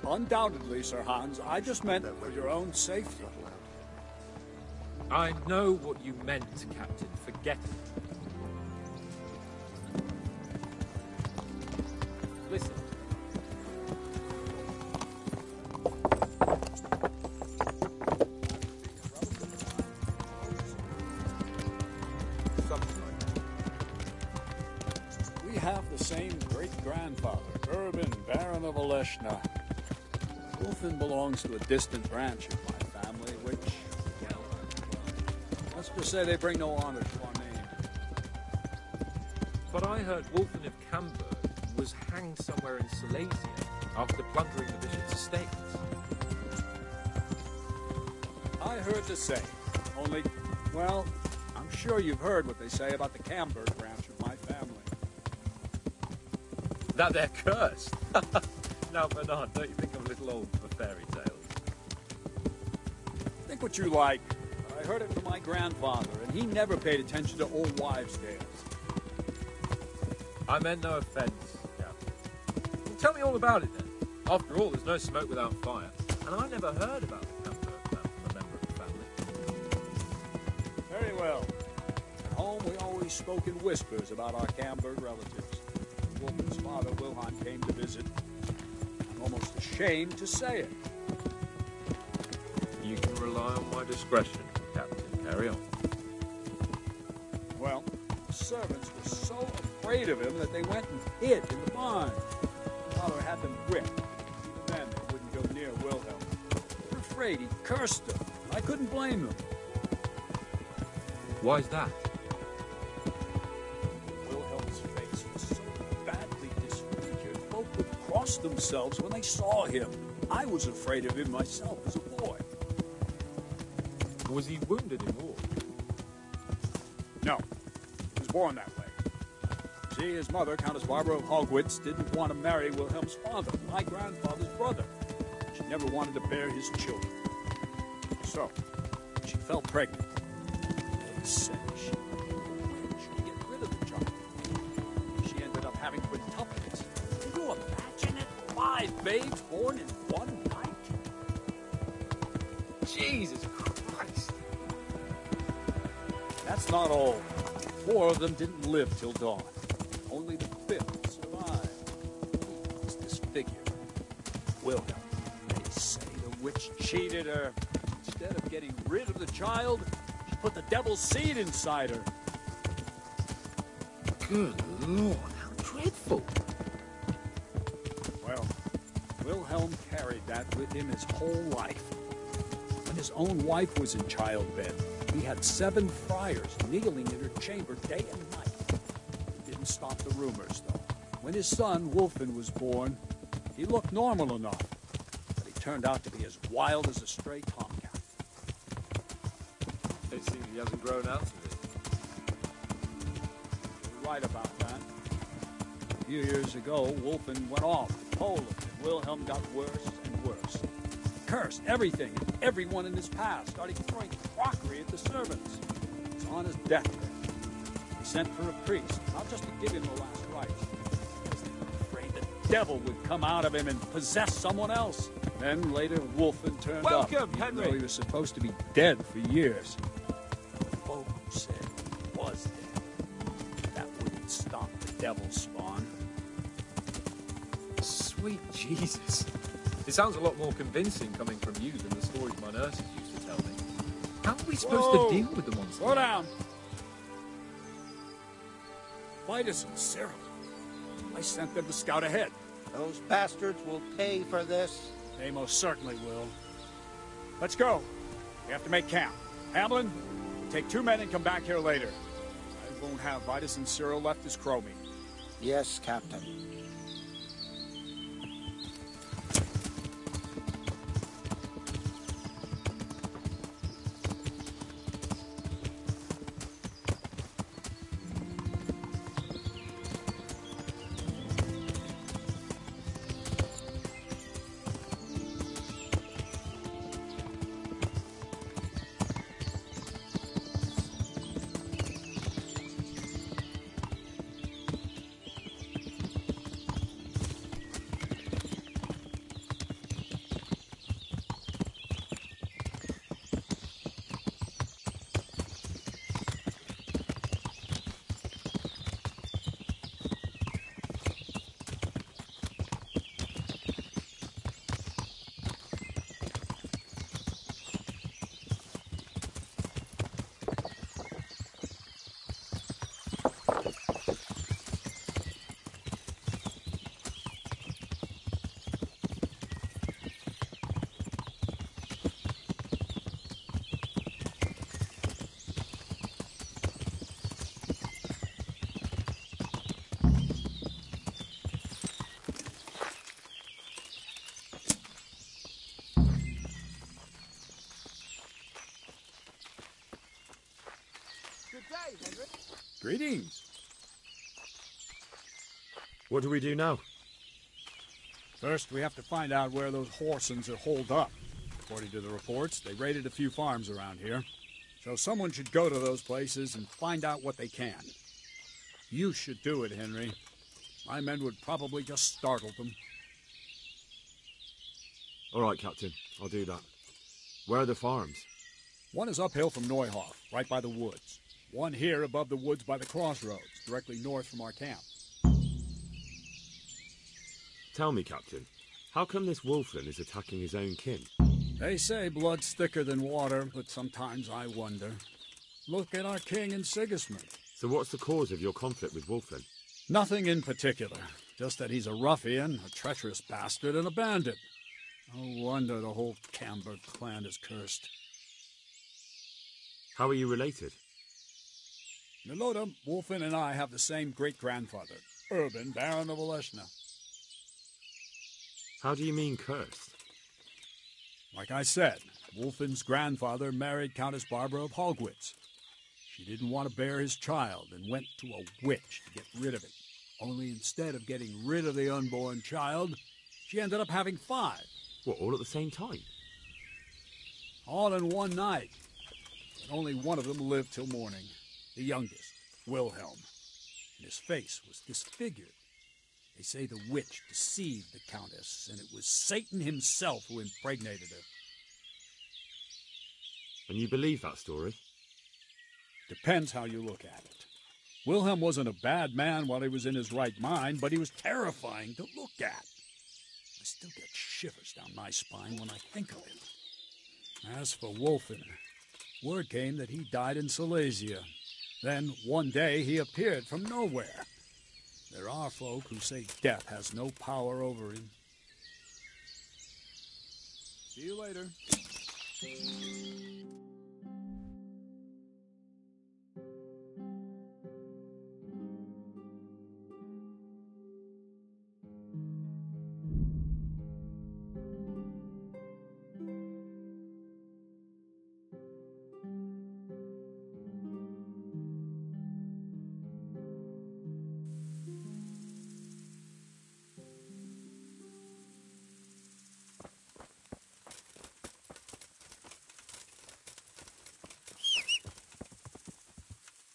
Undoubtedly, Sir Hans. I just meant for your own safety.
I know what you meant, Captain. Forget it. Listen.
We have the same great-grandfather, Urban, Baron of Oleshna. Wolfen belongs to a distant branch of my family, which, well, let's just say they bring no honor to our name.
But I heard Wolfen of Camberg was hanged somewhere in Silesia after plundering the bishop's estates.
I heard the same. Only, well, I'm sure you've heard what they say about the Camberg branch of my family.
That they're cursed. Now, Bernard, don't you think I'm a little old for fairy tales?
Think what you like. I heard it from my grandfather, and he never paid attention to old wives' tales.
I meant no offence, Captain. Tell me all about it, then. After all, there's no smoke without fire. And I never heard about the Camberg man from a member of the family.
Very well. At home, we always spoke in whispers about our Camberg relatives. Wolfen's father, Wilhelm, came to visit. I'm almost ashamed to say it.
You can rely on my discretion, Captain. Carry on.
Well, the servants were so afraid of him that they went and hid in the barn. Father had them whipped. Then they wouldn't go near Wilhelm. They were afraid he cursed them. I couldn't blame them.
Why's that?
Wilhelm's face lost themselves when they saw him. I was afraid of him myself as a boy.
Was he wounded in war?
No, he was born that way. See, his mother, Countess Barbara of Hogwitz, didn't want to marry Wilhelm's father, my grandfather's brother. She never wanted to bear his children. So, she fell pregnant. They say she managed to get rid of the child. She ended up having quintuplets. Can you imagine it? 5 babes born in one night?
Jesus Christ.
That's not all. 4 of them didn't live till dawn. Only the 5th survived. He was disfigured. Wilhelm, they say the witch cheated her. Instead of getting rid of the child, she put the devil's seed inside her.
Good Lord, how dreadful.
Well, Wilhelm carried that with him his whole life. When his own wife was in childbed, he had 7 friars kneeling in her chamber day and night. It didn't stop the rumors, though. When his son, Wolfen, was born, he looked normal enough, but he turned out to be as wild as a stray tomcat.
It seems he hasn't grown out of it.
You're right about that. A few years ago, Wolfen went off to Poland, and Wilhelm got worse and worse. Cursed everything and everyone in his path, starting throwing crockery at the servants. He was on his deathbed. He sent for a priest, not just to give him the last rites, because they were afraid the devil would come out of him and possess someone else. Then later, Wolfen turned up.
Welcome, Henry!
Though he was supposed to be dead for years. Folk said he was dead. That wouldn't stop the devil's spawn.
Sweet Jesus. It sounds a lot more convincing coming from you than the stories my nurses used to tell me. How are we supposed to deal with the monster?
Slow down. Vitus and Cyril. I sent them to scout ahead.
Those bastards will pay for this.
They most certainly will. Let's go. We have to make camp. Hamlin, take 2 men and come back here later. I won't have Vitus and Cyril left as crow meat.
Yes, Captain.
Henry. Greetings.
What do we do now?
First, we have to find out where those Horsons are holed up. According to the reports, they raided a few farms around here. So someone should go to those places and find out what they can. You should do it, Henry. My men would probably just startle them.
All right, Captain. I'll do that. Where are the farms?
One is uphill from Neuhof, right by the woods. One here above the woods by the crossroads, directly north from our camp.
Tell me, Captain, how come this Wolfen is attacking his own kin?
They say blood's thicker than water, but sometimes I wonder. Look at our king and Sigismund.
So what's the cause of your conflict with Wolfen?
Nothing in particular. Just that he's a ruffian, a treacherous bastard, and a bandit. No wonder the whole Camber clan is cursed.
How are you related?
Milota, Wolfen, and I have the same great-grandfather, Urban, Baron of Oleshna.
How do you mean cursed?
Like I said, Wolfin's grandfather married Countess Barbara of Hogwitz. She didn't want to bear his child and went to a witch to get rid of it. Only instead of getting rid of the unborn child, she ended up having 5.
What, all at the same time?
All in one night. But only one of them lived till morning. The youngest, Wilhelm. And his face was disfigured. They say the witch deceived the Countess, and it was Satan himself who impregnated her.
And you believe that story?
Depends how you look at it. Wilhelm wasn't a bad man while he was in his right mind, but he was terrifying to look at. I still get shivers down my spine when I think of him. As for Wolfen, word came that he died in Silesia. Then, one day, he appeared from nowhere. There are folk who say death has no power over him. See you later.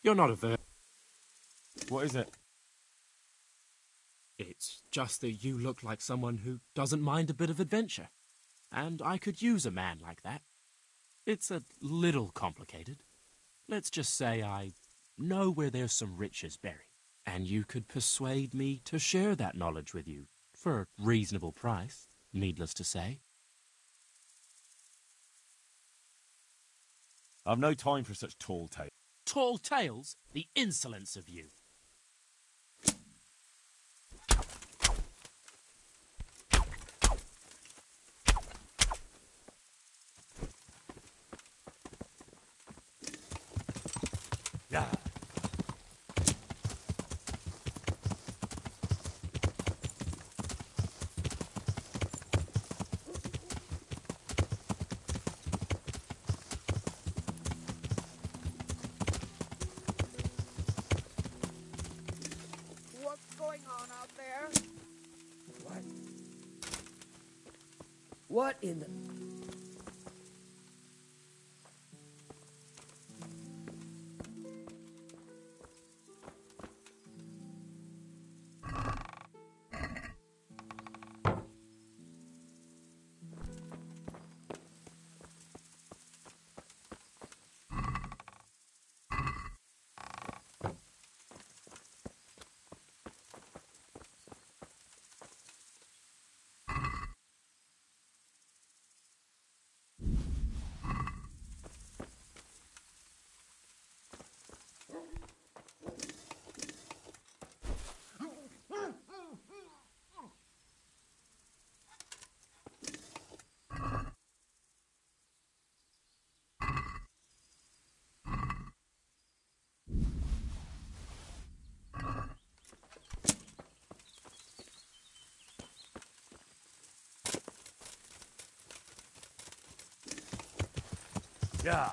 You're not a virgin.
What is it?
It's just that you look like someone who doesn't mind a bit of adventure. And I could use a man like that. It's a little complicated. Let's just say I know where there's some riches buried. And you could persuade me to share that knowledge with you for a reasonable price, needless to say.
I've no time for such tall tales.
Tall tales? The insolence of you.
Yeah.
What's going on out there? What? What in the...
Yeah.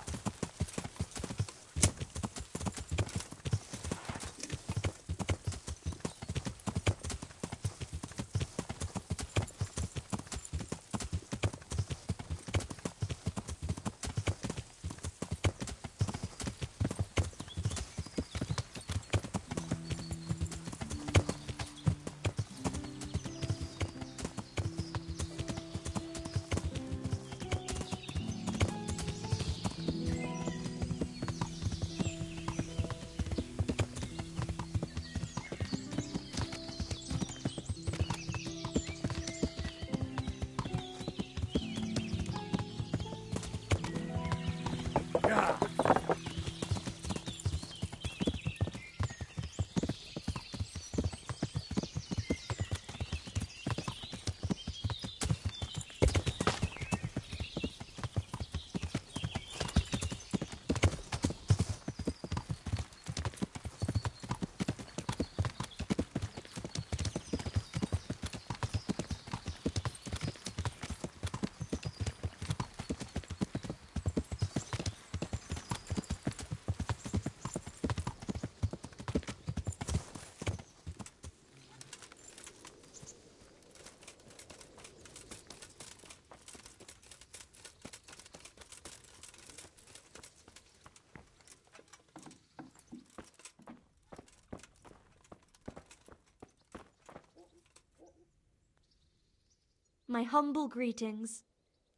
My humble greetings.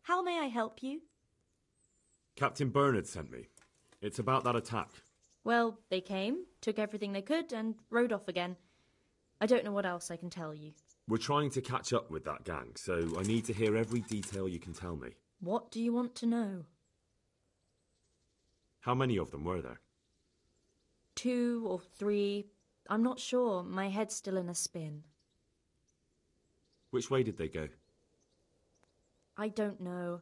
How may I help you?
Captain Bernard sent me. It's about that attack.
Well, they came, took everything they could, and rode off again. I don't know what else I can tell you.
We're trying to catch up with that gang, so I need to hear every detail you can tell me.
What do you want to know?
How many of them were there?
2 or 3. I'm not sure. My head's still in a spin.
Which way did they go?
I don't know.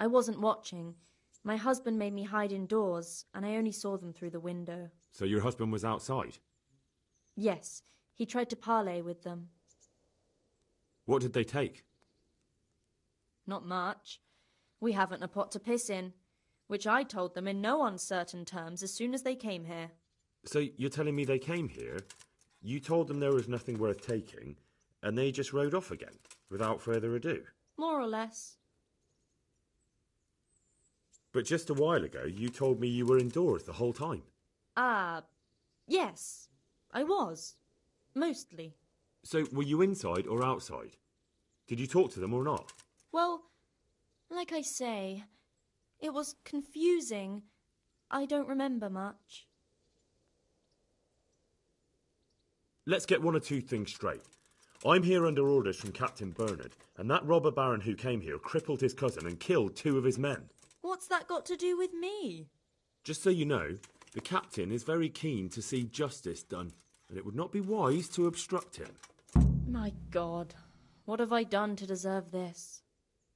I wasn't watching. My husband made me hide indoors, and I only saw them through the window.
So your husband was outside?
Yes, he tried to parley with them.
What did they take?
Not much. We haven't a pot to piss in, which I told them in no uncertain terms as soon as they came here.
So you're telling me they came here, you told them there was nothing worth taking, and they just rode off again, without further ado?
More or less.
But just a while ago, you told me you were indoors the whole time.
Yes, I was. Mostly.
So were you inside or outside? Did you talk to them or not?
Well, like I say, it was confusing. I don't remember much.
Let's get one or two things straight. I'm here under orders from Captain Bernard, and that robber baron who came here crippled his cousin and killed 2 of his men.
What's that got to do with me?
Just so you know, the captain is very keen to see justice done, and it would not be wise to obstruct him.
My God, what have I done to deserve this?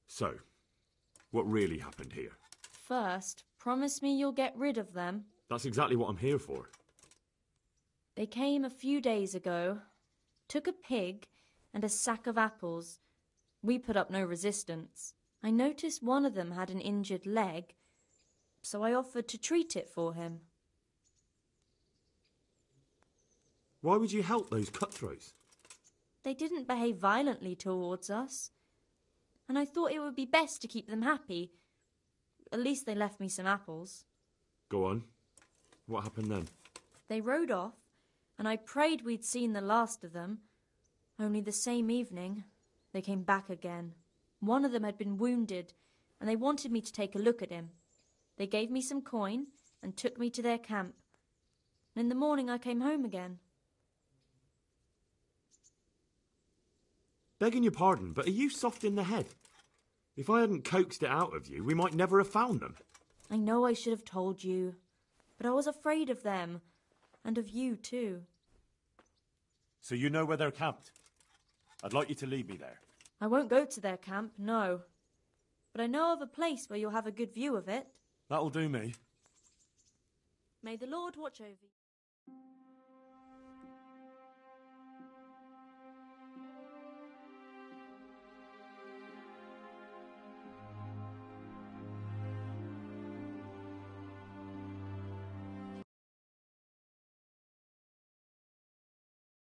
So, what really happened here?
First, promise me you'll get rid of them.
That's exactly what I'm here for.
They came a few days ago, took a pig and a sack of apples. We put up no resistance. I noticed one of them had an injured leg, so I offered to treat it for him.
Why would you help those cutthroats?
They didn't behave violently towards us, and I thought it would be best to keep them happy. At least they left me some apples.
Go on. What happened then?
They rode off, and I prayed we'd seen the last of them. Only the same evening, they came back again. One of them had been wounded, and they wanted me to take a look at him. They gave me some coin and took me to their camp. And in the morning I came home again.
Begging your pardon, but are you soft in the head? If I hadn't coaxed it out of you, we might never have found them.
I know I should have told you, but I was afraid of them, and of you too.
So you know where they're camped? I'd like you to lead me there.
I won't go to their camp, no. But I know of a place where you'll have a good view of it.
That'll do me.
May the Lord watch over you.